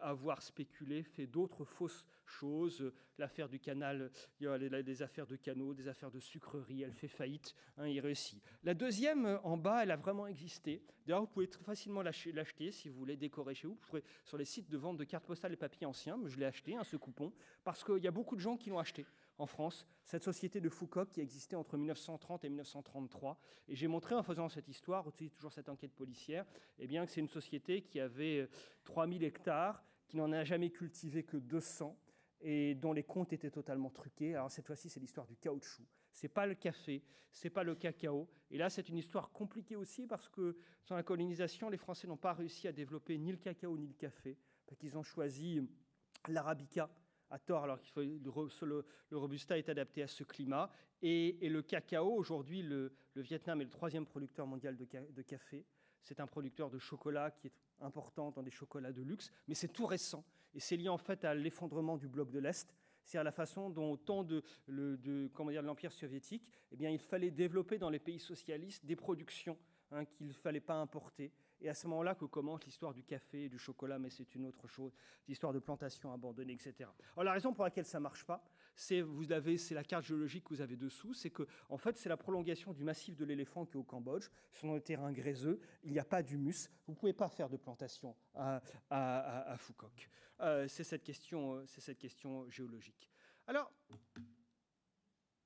avoir spéculé, fait d'autres fausses choses. L'affaire du canal, il y a des affaires de canaux, des affaires de sucreries, elle fait faillite, il réussit. La deuxième, en bas, elle a vraiment existé. D'ailleurs, vous pouvez très facilement l'acheter si vous voulez décorer chez vous. Vous trouvez sur les sites de vente de cartes postales et papiers anciens, je l'ai acheté, ce coupon, parce qu'il y a beaucoup de gens qui l'ont acheté en France, cette société de Foucault qui existait entre 1930 et 1933. Et j'ai montré en faisant cette histoire, toujours cette enquête policière, que c'est une société qui avait 3000 hectares, qui n'en a jamais cultivé que 200, et dont les comptes étaient totalement truqués. Alors cette fois-ci, c'est l'histoire du caoutchouc. C'est pas le café, c'est pas le cacao. Et là, c'est une histoire compliquée aussi parce que dans la colonisation, les Français n'ont pas réussi à développer ni le cacao ni le café, parce qu'ils ont choisi l'arabica à tort, alors que le robusta est adapté à ce climat. Et le cacao, aujourd'hui, le Vietnam est le 3e producteur mondial de café. C'est un producteur de chocolat qui est important dans des chocolats de luxe, mais c'est tout récent. Et c'est lié en fait à l'effondrement du bloc de l'Est, c'est-à-dire la façon dont au temps de l'Empire soviétique, il fallait développer dans les pays socialistes des productions qu'il ne fallait pas importer. Et à ce moment-là que commence l'histoire du café et du chocolat, mais c'est une autre chose, l'histoire de plantations abandonnées, etc. Alors la raison pour laquelle ça ne marche pas, c'est la carte géologique que vous avez dessous, c'est que en fait, c'est la prolongation du massif de l'éléphant qui est au Cambodge, sur le terrain gréseux, il n'y a pas d'humus, vous ne pouvez pas faire de plantation à Phu Quoc. C'est cette question géologique. Alors,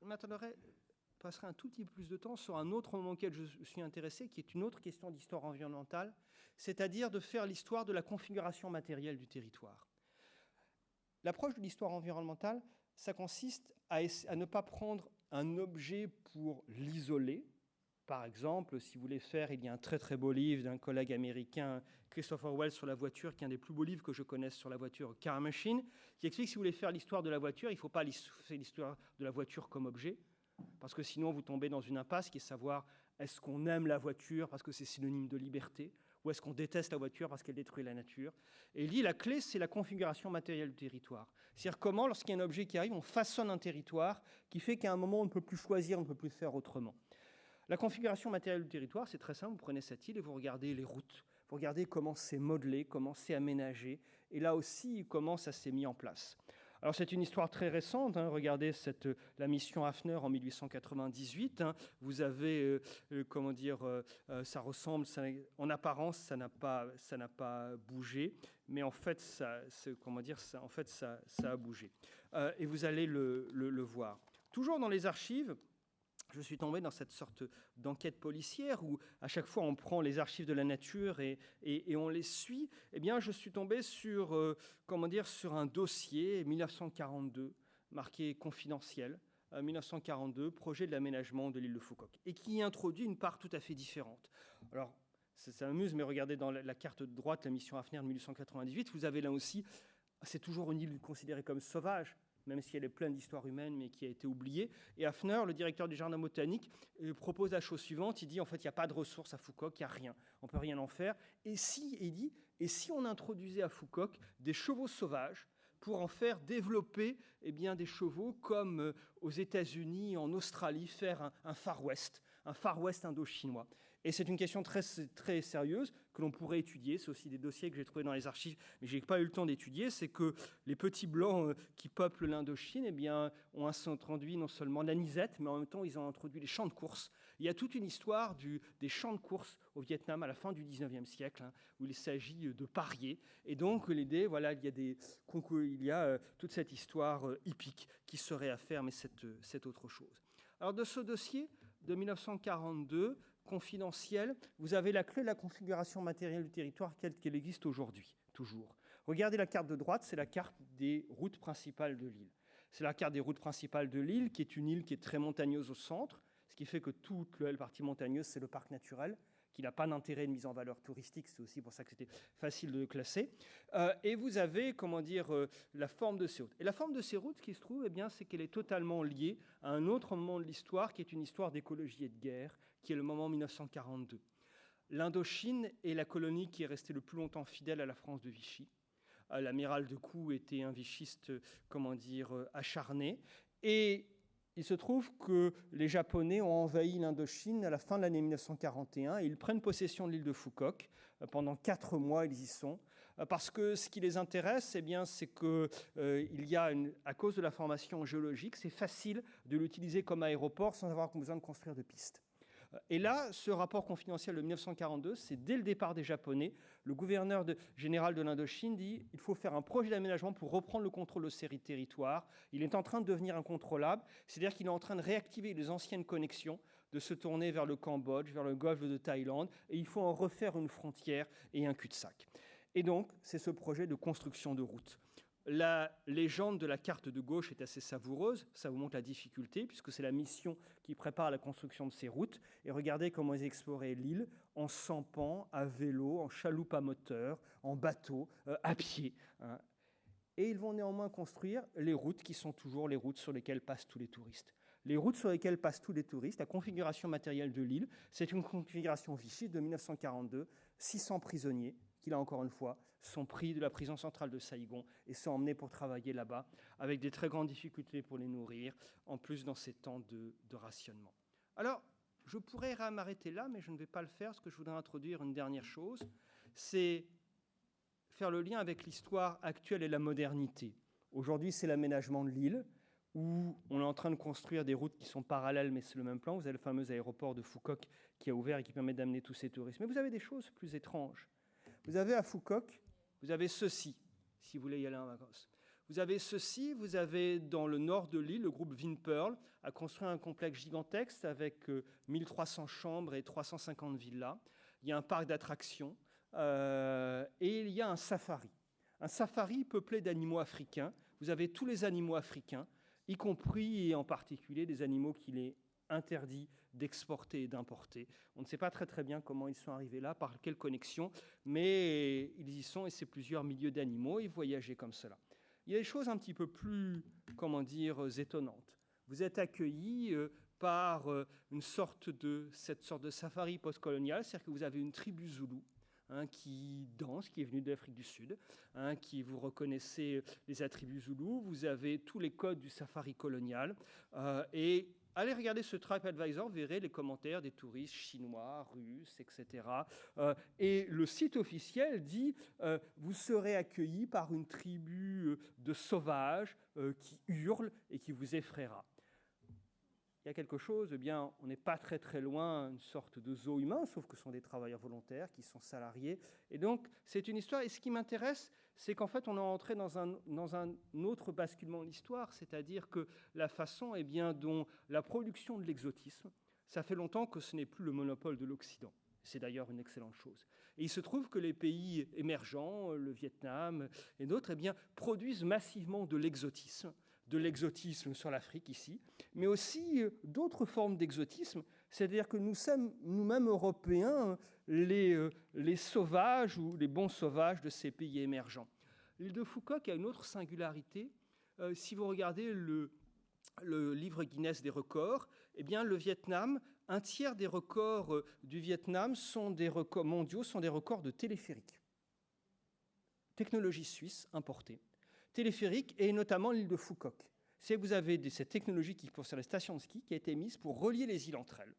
je passerai un tout petit peu plus de temps sur un autre moment auquel je suis intéressé, qui est une autre question d'histoire environnementale, c'est-à-dire de faire l'histoire de la configuration matérielle du territoire. L'approche de l'histoire environnementale, ça consiste à ne pas prendre un objet pour l'isoler. Par exemple, si vous voulez faire, il y a un très très beau livre d'un collègue américain, Christopher Wells, sur la voiture, qui est un des plus beaux livres que je connaisse sur la voiture, Car Machine, qui explique que si vous voulez faire l'histoire de la voiture, il ne faut pas faire l'histoire de la voiture comme objet, parce que sinon vous tombez dans une impasse qui est savoir est-ce qu'on aime la voiture parce que c'est synonyme de liberté, ou est-ce qu'on déteste la voiture parce qu'elle détruit la nature. Et il dit la clé, c'est la configuration matérielle du territoire. C'est-à-dire comment, lorsqu'il y a un objet qui arrive, on façonne un territoire qui fait qu'à un moment, on ne peut plus choisir, on ne peut plus faire autrement. La configuration matérielle du territoire, c'est très simple. Vous prenez cette île et vous regardez les routes. Vous regardez comment c'est modelé, comment c'est aménagé. Et là aussi, comment ça s'est mis en place. Alors c'est une histoire très récente, regardez la mission Hafner en 1898, vous avez, ça ressemble, en apparence ça n'a pas bougé, mais en fait ça a bougé. Et vous allez le voir. Toujours dans les archives, je suis tombé dans cette sorte d'enquête policière où à chaque fois on prend les archives de la nature et on les suit. Eh bien, je suis tombé sur un dossier 1942 marqué confidentiel, 1942, projet de l'aménagement de l'île de Phu Quoc, et qui introduit une part tout à fait différente. Alors, ça m'amuse, mais regardez dans la carte de droite, la mission Hafner de 1898, vous avez là aussi, c'est toujours une île considérée comme sauvage, même si elle est pleine d'histoire humaine, mais qui a été oubliée. Et Hafner, le directeur du jardin botanique, propose la chose suivante. Il dit, en fait, il n'y a pas de ressources à Foucault, il n'y a rien. On ne peut rien en faire. Et si on introduisait à Foucault des chevaux sauvages pour en faire développer des chevaux comme aux États-Unis, en Australie, faire un Far West indo-chinois. Et c'est une question très, très sérieuse que l'on pourrait étudier. C'est aussi des dossiers que j'ai trouvés dans les archives, mais je n'ai pas eu le temps d'étudier. C'est que les petits blancs qui peuplent l'Indochine ont introduit non seulement l'anisette, mais en même temps, ils ont introduit les champs de course. Il y a toute une histoire des champs de course au Vietnam à la fin du 19e siècle, où il s'agit de parier. Et donc, l'idée, voilà, il y a toute cette histoire hippique qui serait à faire, mais c'est autre chose. Alors, de ce dossier de 1942, confidentiel, vous avez la clé de la configuration matérielle du territoire telle qu'elle existe aujourd'hui, toujours. Regardez la carte de droite, c'est la carte des routes principales de l'île. C'est la carte des routes principales de l'île, qui est une île qui est très montagneuse au centre, ce qui fait que toute la partie montagneuse, c'est le parc naturel, qui n'a pas d'intérêt de mise en valeur touristique, c'est aussi pour ça que c'était facile de le classer. Et vous avez, la forme de ces routes. Et la forme de ces routes, ce qui se trouve, c'est qu'elle est totalement liée à un autre moment de l'histoire, qui est une histoire d'écologie et de guerre, qui est le moment 1942. L'Indochine est la colonie qui est restée le plus longtemps fidèle à la France de Vichy. L'amiral de Coux était un vichiste, acharné. Et il se trouve que les Japonais ont envahi l'Indochine à la fin de l'année 1941 et ils prennent possession de l'île de Foucault. Pendant 4 mois, ils y sont. Parce que ce qui les intéresse, c'est que à cause de la formation géologique, c'est facile de l'utiliser comme aéroport sans avoir besoin de construire de pistes. Et là, ce rapport confidentiel de 1942, c'est dès le départ des Japonais. Le gouverneur général de l'Indochine dit qu'il faut faire un projet d'aménagement pour reprendre le contrôle de ces territoires. Il est en train de devenir incontrôlable, c'est-à-dire qu'il est en train de réactiver les anciennes connexions, de se tourner vers le Cambodge, vers le golfe de Thaïlande, et il faut en refaire une frontière et un cul-de-sac. Et donc, c'est ce projet de construction de routes. La légende de la carte de gauche est assez savoureuse, ça vous montre la difficulté, puisque c'est la mission qui prépare la construction de ces routes. Et regardez comment ils exploraient l'île en sampant, à vélo, en chaloupe à moteur, en bateau, à pied. Et ils vont néanmoins construire les routes qui sont toujours les routes sur lesquelles passent tous les touristes. Les routes sur lesquelles passent tous les touristes, la configuration matérielle de l'île, c'est une configuration Vichy de 1942, 600 prisonniers, qui là encore une fois, sont pris de la prison centrale de Saïgon et sont emmenés pour travailler là-bas, avec des très grandes difficultés pour les nourrir, en plus dans ces temps de rationnement. Alors, je pourrais m'arrêter là, mais je ne vais pas le faire, parce que je voudrais introduire une dernière chose, c'est faire le lien avec l'histoire actuelle et la modernité. Aujourd'hui, c'est l'aménagement de l'île, où on est en train de construire des routes qui sont parallèles, mais c'est le même plan. Vous avez le fameux aéroport de Foucault qui a ouvert et qui permet d'amener tous ces touristes. Mais vous avez des choses plus étranges. Vous avez à Foucault, vous avez ceci, si vous voulez y aller en vacances. Vous avez ceci, vous avez dans le nord de l'île, le groupe Vinpearl a construit un complexe gigantesque avec 1300 chambres et 350 villas. Il y a un parc d'attractions et il y a un safari peuplé d'animaux africains. Vous avez tous les animaux africains, y compris et en particulier des animaux qu'il est interdit d'exporter et d'importer. On ne sait pas très bien comment ils sont arrivés là, par quelle connexion, mais ils y sont et c'est plusieurs milliers d'animaux, ils voyageaient comme cela. Il y a des choses un petit peu plus, étonnantes. Vous êtes accueillis par cette sorte de safari postcolonial, c'est-à-dire que vous avez une tribu zoulou qui danse, qui est venue d'Afrique du Sud, qui vous reconnaissez les attributs zoulous, vous avez tous les codes du safari colonial, et allez regarder ce TripAdvisor, vous verrez les commentaires des touristes chinois, russes, etc. Et le site officiel dit vous serez accueillis par une tribu de sauvages qui hurlent et qui vous effraiera. Il y a quelque chose, on n'est pas très loin, une sorte de zoo humain, sauf que ce sont des travailleurs volontaires qui sont salariés. Et donc, c'est une histoire. Et ce qui m'intéresse, c'est qu'en fait, on est entré dans un autre basculement de l'histoire, c'est-à-dire que la façon dont la production de l'exotisme, ça fait longtemps que ce n'est plus le monopole de l'Occident. C'est d'ailleurs une excellente chose. Et il se trouve que les pays émergents, le Vietnam et d'autres, produisent massivement de l'exotisme de l'exotisme sur l'Afrique ici, mais aussi d'autres formes d'exotisme, c'est-à-dire que nous sommes nous-mêmes Européens les sauvages ou les bons sauvages de ces pays émergents. L'île de Phu Quoc a une autre singularité. Si vous regardez le livre Guinness des records, eh bien le Vietnam, un tiers des records du Vietnam sont des records mondiaux, sont des records de téléphérique. Technologie suisse importée. Téléphérique et notamment l'île de Phu Quoc. C'est vous avez cette technologie qui concerne les stations de ski qui a été mise pour relier les îles entre elles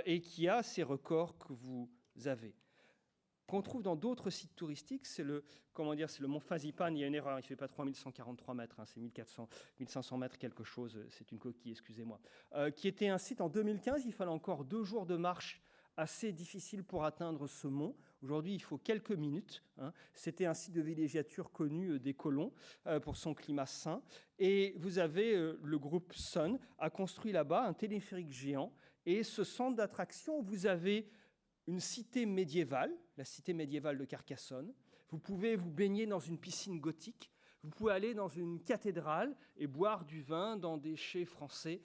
et qui a ces records que vous avez. Qu'on trouve dans d'autres sites touristiques, c'est le mont Fansipan. Il y a une erreur, il ne fait pas 3143 mètres, c'est 1500 mètres quelque chose, c'est une coquille, excusez-moi. Qui était un site en 2015, il fallait encore 2 jours de marche assez difficile pour atteindre ce mont. Aujourd'hui, il faut quelques minutes. C'était un site de villégiature connu des colons pour son climat sain. Et vous avez le groupe Sun a construit là-bas un téléphérique géant. Et ce centre d'attraction, vous avez une cité médiévale, la cité médiévale de Carcassonne. Vous pouvez vous baigner dans une piscine gothique. Vous pouvez aller dans une cathédrale et boire du vin dans des chais français.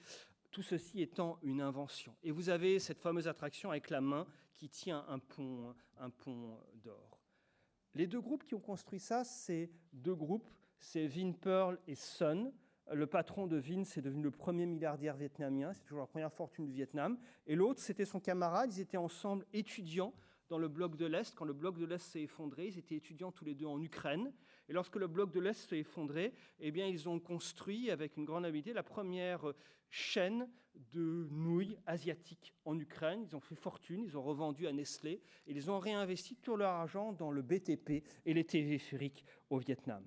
Tout ceci étant une invention. Et vous avez cette fameuse attraction avec la main qui tient un pont d'or. Les 2 groupes qui ont construit ça, c'est 2 groupes, c'est Vin Pearl et Sun. Le patron de Vin, c'est devenu le premier milliardaire vietnamien, c'est toujours la première fortune du Vietnam. Et l'autre, c'était son camarade, ils étaient ensemble étudiants dans le bloc de l'Est. Quand le bloc de l'Est s'est effondré, ils étaient étudiants tous les 2 en Ukraine. Et lorsque le bloc de l'Est s'est effondré, eh bien, ils ont construit avec une grande habileté la première chaîne de nouilles asiatiques en Ukraine. Ils ont fait fortune, ils ont revendu à Nestlé et ils ont réinvesti tout leur argent dans le BTP et les téléphériques au Vietnam.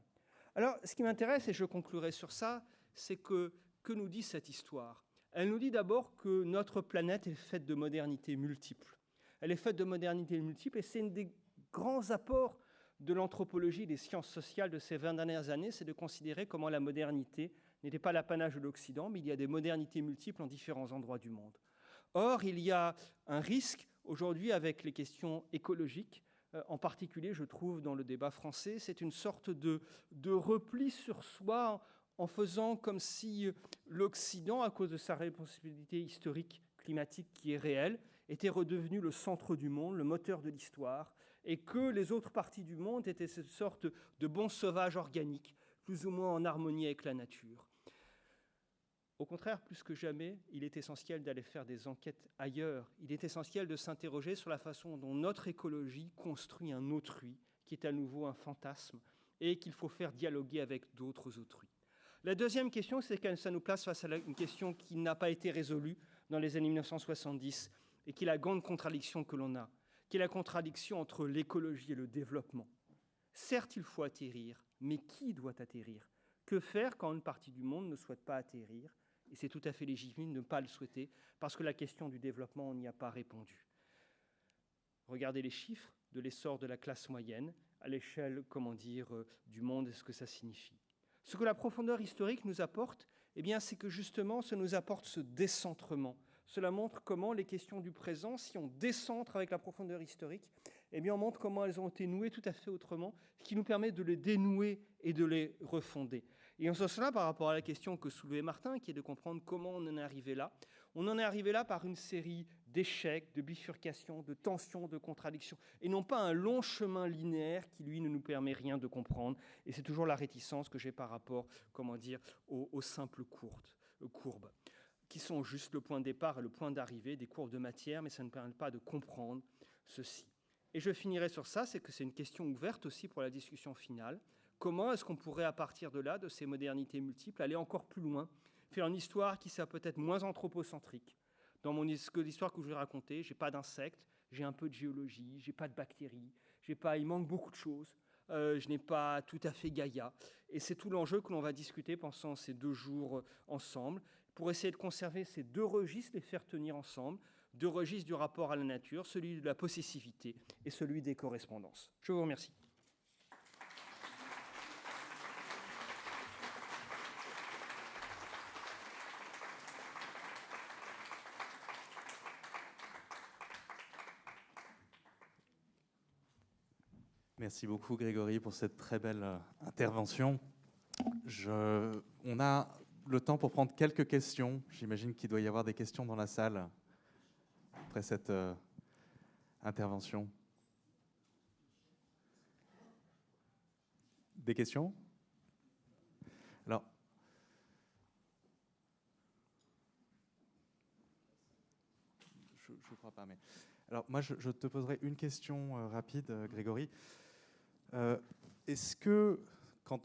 Alors, ce qui m'intéresse, et je conclurai sur ça, c'est que nous dit cette histoire? Elle nous dit d'abord que notre planète est faite de modernités multiples. Elle est faite de modernités multiples et c'est un des grands apports de l'anthropologie des sciences sociales de ces 20 dernières années, c'est de considérer comment la modernité n'était pas l'apanage de l'Occident, mais il y a des modernités multiples en différents endroits du monde. Or, il y a un risque aujourd'hui avec les questions écologiques, en particulier, je trouve, dans le débat français, c'est une sorte de repli sur soi en faisant comme si l'Occident, à cause de sa responsabilité historique climatique qui est réelle, était redevenu le centre du monde, le moteur de l'histoire, et que les autres parties du monde étaient cette sorte de bons sauvages organiques, plus ou moins en harmonie avec la nature. Au contraire, plus que jamais, il est essentiel d'aller faire des enquêtes ailleurs. Il est essentiel de s'interroger sur la façon dont notre écologie construit un autrui, qui est à nouveau un fantasme, et qu'il faut faire dialoguer avec d'autres autrui. La deuxième question, c'est que ça nous place face à une question qui n'a pas été résolue dans les années 1970, et qui est la grande contradiction que l'on a, qui est la contradiction entre l'écologie et le développement. Certes, il faut atterrir, mais qui doit atterrir? Que faire quand une partie du monde ne souhaite pas atterrir? Et c'est tout à fait légitime de ne pas le souhaiter, parce que la question du développement, on n'y a pas répondu. Regardez les chiffres de l'essor de la classe moyenne à l'échelle, du monde et ce que ça signifie. Ce que la profondeur historique nous apporte, eh bien, c'est que justement, ça nous apporte ce décentrement. Cela montre comment les questions du présent, si on décentre avec la profondeur historique, eh bien, on montre comment elles ont été nouées tout à fait autrement, ce qui nous permet de les dénouer et de les refonder. Et en ce sens-là, par rapport à la question que soulevait Martin, qui est de comprendre comment on en est arrivé là, on en est arrivé là par une série d'échecs, de bifurcations, de tensions, de contradictions, et non pas un long chemin linéaire qui, lui, ne nous permet rien de comprendre. Et c'est toujours la réticence que j'ai par rapport, aux simples courbes, qui sont juste le point de départ et le point d'arrivée des courbes de matière, mais ça ne permet pas de comprendre ceci. Et je finirai sur ça, c'est que c'est une question ouverte aussi pour la discussion finale. Comment est-ce qu'on pourrait, à partir de là, de ces modernités multiples, aller encore plus loin, faire une histoire qui soit peut-être moins anthropocentrique? Dans l'histoire que je vais raconter, je n'ai pas d'insectes, j'ai un peu de géologie, je n'ai pas de bactéries, il manque beaucoup de choses, je n'ai pas tout à fait Gaïa. Et c'est tout l'enjeu que l'on va discuter pendant ces 2 jours ensemble, pour essayer de conserver ces 2 registres, les faire tenir ensemble, 2 registres du rapport à la nature, celui de la possessivité et celui des correspondances. Je vous remercie. Merci beaucoup Grégory pour cette très belle intervention. On a le temps pour prendre quelques questions. J'imagine qu'il doit y avoir des questions dans la salle après cette intervention. Des questions? Alors, je ne crois pas, mais... Alors, moi, je te poserai une question rapide, Grégory. Est-ce que, quand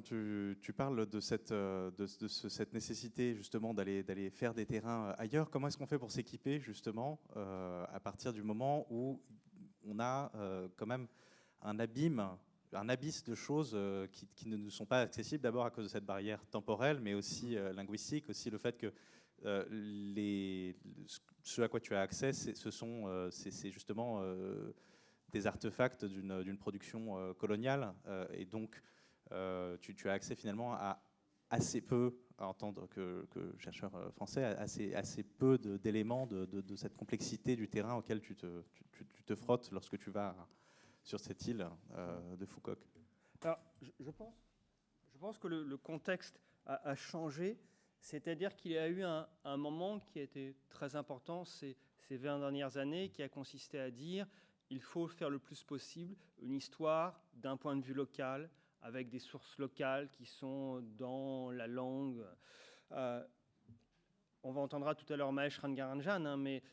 tu parles de cette nécessité, justement, d'aller faire des terrains ailleurs, comment est-ce qu'on fait pour s'équiper, justement, à partir du moment où on a quand même un abysse de choses qui ne nous sont pas accessibles, d'abord à cause de cette barrière temporelle, mais aussi linguistique, aussi le fait que ce à quoi tu as accès, c'est justement des artefacts d'une production coloniale, et donc tu as accès finalement à assez peu, en tant que chercheur français, assez peu d'éléments de cette complexité du terrain auquel tu te frottes lorsque tu vas sur cette île de Foucault. Alors, je pense que le contexte a changé, c'est-à-dire qu'il y a eu un moment qui a été très important ces 20 dernières années, qui a consisté à dire il faut faire le plus possible une histoire d'un point de vue local, avec des sources locales qui sont dans la langue. On va entendre tout à l'heure Mahesh Rangaranjan, mais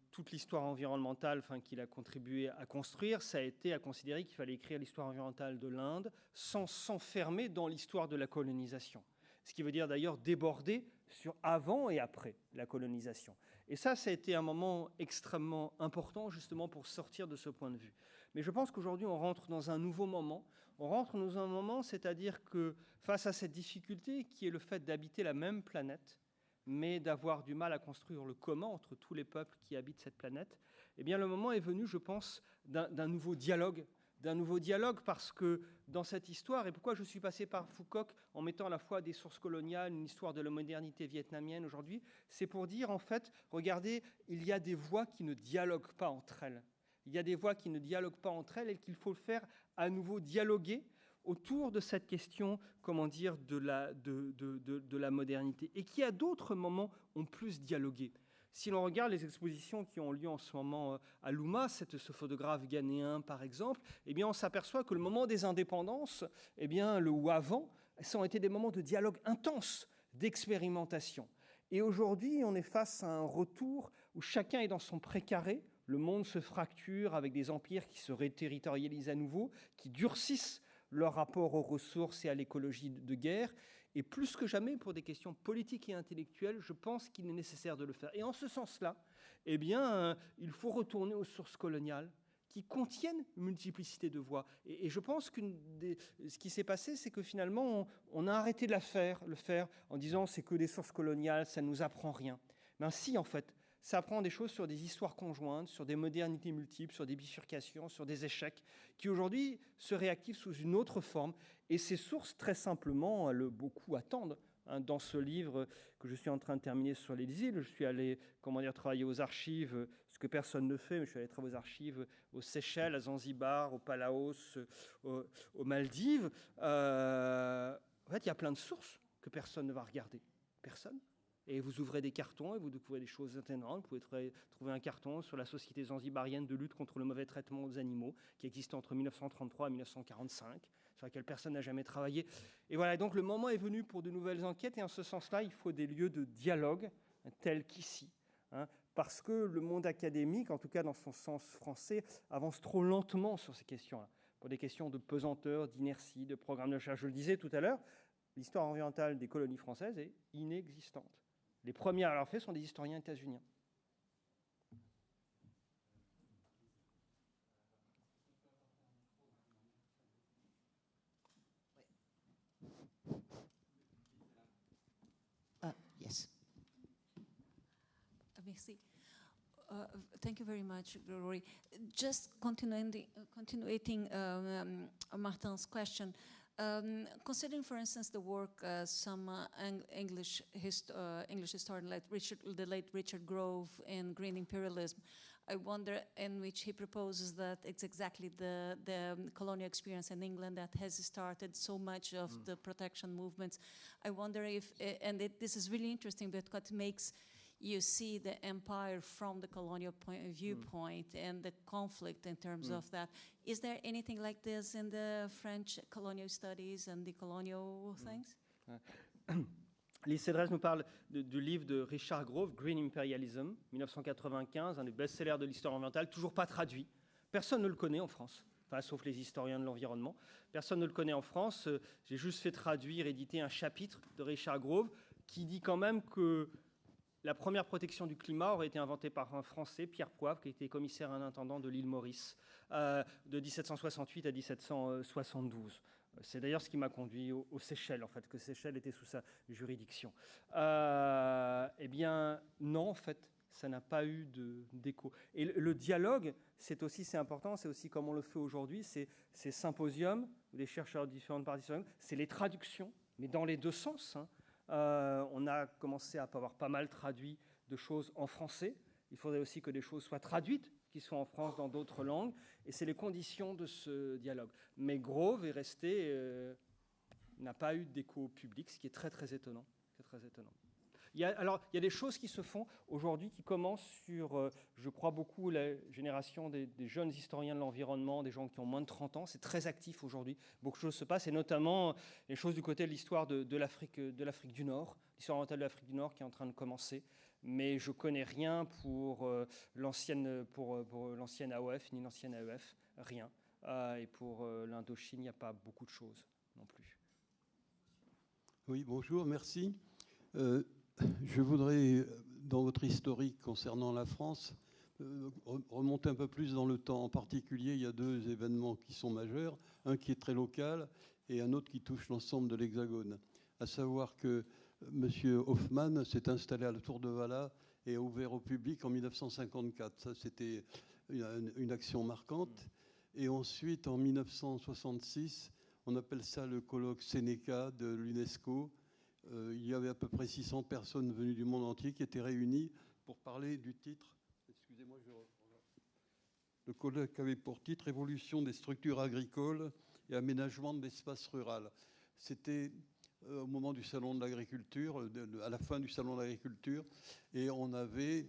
toute l'histoire environnementale qu'il a contribué à construire, ça a été à considérer qu'il fallait écrire l'histoire environnementale de l'Inde sans s'enfermer dans l'histoire de la colonisation. Ce qui veut dire d'ailleurs déborder sur avant et après la colonisation. Et ça a été un moment extrêmement important justement pour sortir de ce point de vue. Mais je pense qu'aujourd'hui on rentre dans un nouveau moment. On rentre dans un moment, c'est-à-dire que face à cette difficulté qui est le fait d'habiter la même planète, mais d'avoir du mal à construire le commun entre tous les peuples qui habitent cette planète, eh bien le moment est venu, je pense, d'un nouveau dialogue. Parce que dans cette histoire, et pourquoi je suis passé par Foucault en mettant à la fois des sources coloniales, une histoire de la modernité vietnamienne aujourd'hui, c'est pour dire en fait, regardez, il y a des voix qui ne dialoguent pas entre elles. Il y a des voix qui ne dialoguent pas entre elles et qu'il faut faire à nouveau dialoguer autour de cette question, comment dire, de la modernité, et qui à d'autres moments ont plus dialogué. Si l'on regarde les expositions qui ont lieu en ce moment à Luma, ce photographe ghanéen par exemple, eh bien on s'aperçoit que le moment des indépendances, eh bien ou avant, ça ont été des moments de dialogue intense, d'expérimentation. Et aujourd'hui, on est face à un retour où chacun est dans son précaré, le monde se fracture avec des empires qui se réterritorialisent à nouveau, qui durcissent leur rapport aux ressources et à l'écologie de guerre. Et plus que jamais, pour des questions politiques et intellectuelles, je pense qu'il est nécessaire de le faire. Et en ce sens-là, eh bien, il faut retourner aux sources coloniales qui contiennent une multiplicité de voix. Et je pense que ce qui s'est passé, c'est que finalement, on a arrêté de le faire en disant c'est que des sources coloniales, ça ne nous apprend rien. Mais si, en fait, ça apprend des choses sur des histoires conjointes, sur des modernités multiples, sur des bifurcations, sur des échecs, qui aujourd'hui se réactivent sous une autre forme. Et ces sources, très simplement, beaucoup attendent. Dans ce livre que je suis en train de terminer sur les îles, je suis allé travailler aux archives, ce que personne ne fait, mais je suis allé travailler aux archives aux Seychelles, à Zanzibar, aux Palaos, aux Maldives. En fait, il y a plein de sources que personne ne va regarder. Personne. Et vous ouvrez des cartons et vous découvrez des choses étonnantes. Vous pouvez trouver un carton sur la Société zanzibarienne de lutte contre le mauvais traitement aux animaux, qui existait entre 1933 et 1945, sur laquelle personne n'a jamais travaillé. Et voilà, donc le moment est venu pour de nouvelles enquêtes, et en ce sens-là, il faut des lieux de dialogue, tels qu'ici. Parce que le monde académique, en tout cas dans son sens français, avance trop lentement sur ces questions-là, pour des questions de pesanteur, d'inertie, de programme de recherche. Je le disais tout à l'heure, l'histoire environnementale des colonies françaises est inexistante. Les premiers à l'avoir fait sont des historiens états-uniens. Yes. Merci. Thank you very much, Gregory. Just continuing Martin's question, considering, for instance, the work some English historian like the late Richard Grove in Green Imperialism, I wonder, in which he proposes that it's exactly the colonial experience in England that has started so much of the protection movements. I wonder if, this is really interesting because it makes you see the empire from the colonial viewpoint and the conflict in terms of that. Is there anything like this in the French colonial studies and the colonial things? Lise Cédrès nous parle du livre de Richard Grove, Green Imperialism, 1995, un des best-sellers de l'histoire environnementale, toujours pas traduit. Personne ne le connaît en France, enfin, sauf les historiens de l'environnement. Personne ne le connaît en France. J'ai juste fait traduire, éditer un chapitre de Richard Grove qui dit quand même que la première protection du climat aurait été inventée par un Français, Pierre Poivre, qui était commissaire en intendant de l'île Maurice, de 1768 à 1772. C'est d'ailleurs ce qui m'a conduit aux Seychelles, en fait, que Seychelles était sous sa juridiction. Eh bien, non, en fait, ça n'a pas eu d'écho. Et le dialogue, c'est important, c'est aussi comme on le fait aujourd'hui, c'est ces symposiums, où les chercheurs de différentes parties, c'est les traductions, mais dans les deux sens, hein. On a commencé à avoir pas mal traduit de choses en français. Il faudrait aussi que des choses soient traduites, qui sont en France dans d'autres langues. Et c'est les conditions de ce dialogue. Mais Grove est resté, n'a pas eu d'écho public, ce qui est très très étonnant. Il y a des choses qui se font aujourd'hui qui commencent sur, je crois beaucoup, la génération des jeunes historiens de l'environnement, des gens qui ont moins de 30 ans. C'est très actif aujourd'hui. Beaucoup de choses se passent, et notamment les choses du côté de l'histoire de l'Afrique du Nord, l'histoire orientale de l'Afrique du Nord qui est en train de commencer. Mais je ne connais rien pour l'ancienne AOF, ni l'ancienne AEF, rien. Et pour l'Indochine, il n'y a pas beaucoup de choses non plus. Oui, bonjour, merci. Je voudrais, dans votre historique concernant la France, remonter un peu plus dans le temps. En particulier, il y a deux événements qui sont majeurs, un qui est très local et un autre qui touche l'ensemble de l'Hexagone. À savoir que M. Hoffmann s'est installé à la Tour de Valla et a ouvert au public en 1954. Ça, c'était une action marquante. Et ensuite, en 1966, on appelle ça le colloque Sénéca de l'UNESCO. Il y avait à peu près 600 personnes venues du monde entier qui étaient réunies pour parler du titre. Excusez-moi, le colloque avait pour titre « Évolution des structures agricoles et aménagement de l'espace rural ». C'était au moment du Salon de l'agriculture, à la fin du Salon de l'agriculture, et on avait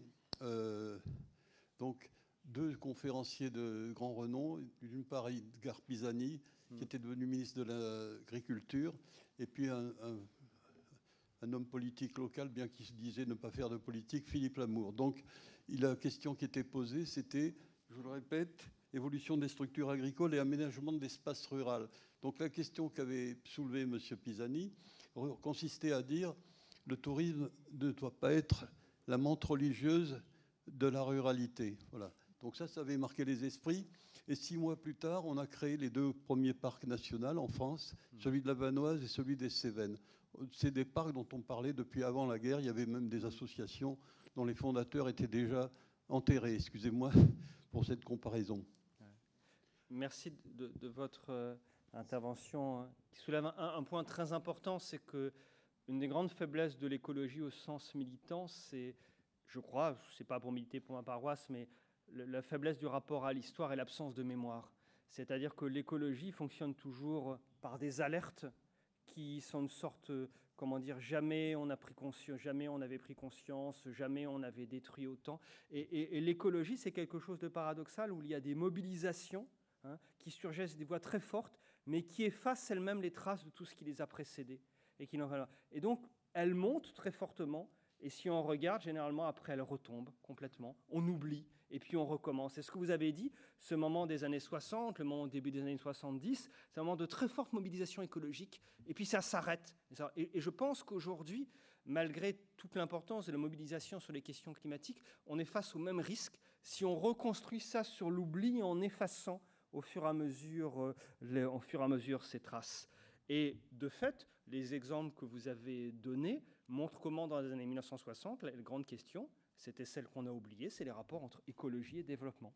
donc deux conférenciers de grand renom, d'une part Edgar Pisani, qui était devenu ministre de l'Agriculture, et puis un homme politique local, bien qu'il se disait ne pas faire de politique, Philippe Lamour. Donc, la question qui était posée, c'était, je vous le répète, évolution des structures agricoles et aménagement de l'espace rural. Donc, la question qu'avait soulevée M. Pisani consistait à dire le tourisme ne doit pas être la menthe religieuse de la ruralité. Voilà. Donc ça avait marqué les esprits. Et 6 mois plus tard, on a créé les 2 premiers parcs nationaux en France, celui de la Vanoise et celui des Cévennes. C'est des parcs dont on parlait depuis avant la guerre. Il y avait même des associations dont les fondateurs étaient déjà enterrés. Excusez-moi pour cette comparaison. Merci de votre intervention qui soulève un point très important, c'est que une des grandes faiblesses de l'écologie au sens militant, c'est, je crois, c'est pas pour militer pour ma paroisse, mais la faiblesse du rapport à l'histoire et l'absence de mémoire. C'est-à-dire que l'écologie fonctionne toujours par des alertes qui sont une sorte, comment dire, jamais on a pris conscience, jamais on avait pris conscience, jamais on avait détruit autant. Et l'écologie, c'est quelque chose de paradoxal où il y a des mobilisations qui surgissent des voix très fortes, mais qui effacent elles-mêmes les traces de tout ce qui les a précédées. Et donc, elles montent très fortement, et si on regarde, généralement, après, elles retombent complètement. On oublie, et puis on recommence. C'est ce que vous avez dit, ce moment des années 60, le moment au début des années 70, c'est un moment de très forte mobilisation écologique, et puis ça s'arrête. Et je pense qu'aujourd'hui, malgré toute l'importance de la mobilisation sur les questions climatiques, on est face au même risque si on reconstruit ça sur l'oubli en effaçant au fur et à mesure ces traces. Et de fait, les exemples que vous avez donnés montrent comment dans les années 1960, la grande question, c'était celle qu'on a oubliée, c'est les rapports entre écologie et développement.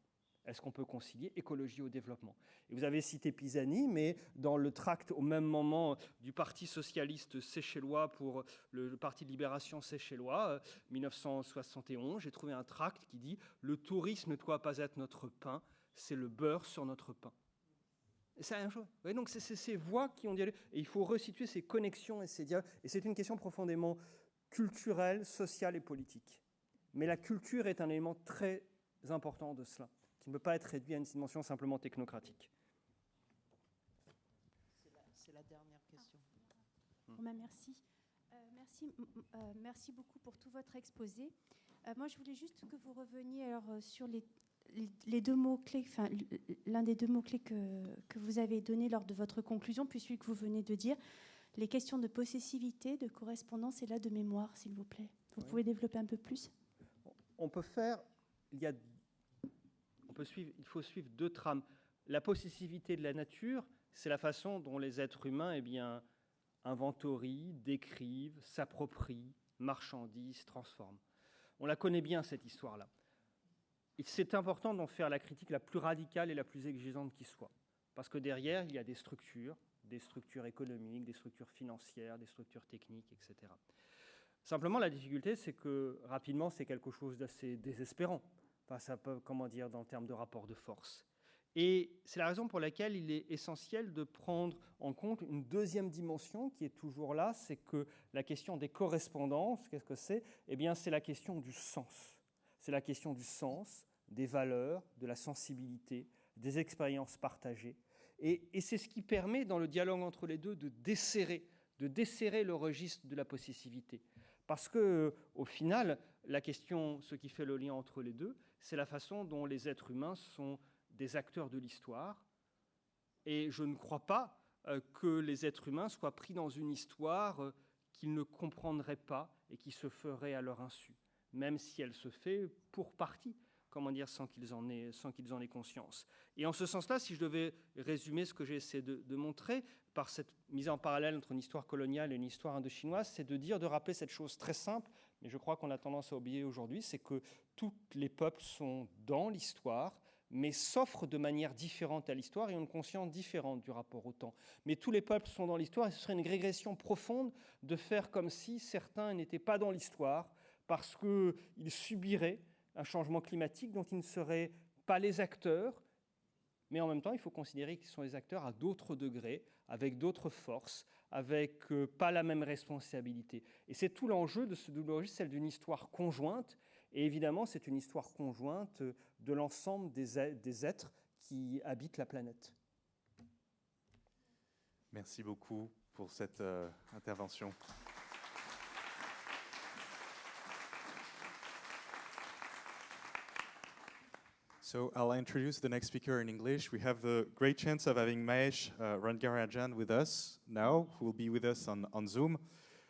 Est-ce qu'on peut concilier écologie au développement? Et vous avez cité Pisani, mais dans le tract au même moment du Parti socialiste séchellois pour le Parti de libération séchellois, 1971, j'ai trouvé un tract qui dit « Le tourisme ne doit pas être notre pain, c'est le beurre sur notre pain ». C'est la même chose. Ouais, donc c'est ces voix qui ont dialogué. Et il faut resituer ces connexions et ces dialogues. Et c'est une question profondément culturelle, sociale et politique. Mais la culture est un élément très important de cela, qui ne peut pas être réduit à une dimension simplement technocratique. C'est la dernière question. Merci. Merci beaucoup pour tout votre exposé. Moi, je voulais juste que vous reveniez alors, sur les deux mots-clés, enfin, l'un des deux mots-clés que vous avez donné lors de votre conclusion, puis celui que vous venez de dire, les questions de possessivité, de correspondance et là de mémoire, s'il vous plaît. Vous pouvez développer un peu plus? On peut faire, il faut suivre deux trames. La possessivité de la nature, c'est la façon dont les êtres humains inventorient, décrivent, s'approprient, marchandisent, transforment. On la connaît bien, cette histoire-là. Et c'est important d'en faire la critique la plus radicale et la plus exigeante qui soit. Parce que derrière, il y a des structures économiques, des structures financières, des structures techniques, etc. Simplement, la difficulté, c'est que rapidement, c'est quelque chose d'assez désespérant, dans le terme de rapport de force. Et c'est la raison pour laquelle il est essentiel de prendre en compte une deuxième dimension qui est toujours là, c'est que la question des correspondances, qu'est-ce que c'est? Eh bien, c'est la question du sens. C'est la question du sens, des valeurs, de la sensibilité, des expériences partagées. Et c'est ce qui permet, dans le dialogue entre les deux, de desserrer le registre de la possessivité. Parce qu'au final, la question, ce qui fait le lien entre les deux, c'est la façon dont les êtres humains sont des acteurs de l'histoire. Et je ne crois pas que les êtres humains soient pris dans une histoire qu'ils ne comprendraient pas et qui se ferait à leur insu, même si elle se fait pour partie, sans qu'ils en aient conscience. Et en ce sens-là, si je devais résumer ce que j'ai essayé de montrer par cette mise en parallèle entre une histoire coloniale et une histoire indo-chinoise, c'est de rappeler cette chose très simple, mais je crois qu'on a tendance à oublier aujourd'hui, c'est que tous les peuples sont dans l'histoire, mais s'offrent de manière différente à l'histoire et ont une conscience différente du rapport au temps. Mais tous les peuples sont dans l'histoire et ce serait une régression profonde de faire comme si certains n'étaient pas dans l'histoire parce qu'ils subiraient un changement climatique dont ils ne seraient pas les acteurs, mais en même temps, il faut considérer qu'ils sont les acteurs à d'autres degrés, avec d'autres forces, avec pas la même responsabilité. Et c'est tout l'enjeu de ce double registre, celle d'une histoire conjointe, et évidemment, c'est une histoire conjointe de l'ensemble des êtres qui habitent la planète. Merci beaucoup pour cette intervention. So I'll introduce the next speaker in English. We have the great chance of having Mahesh Rangarajan with us now, who will be with us on Zoom.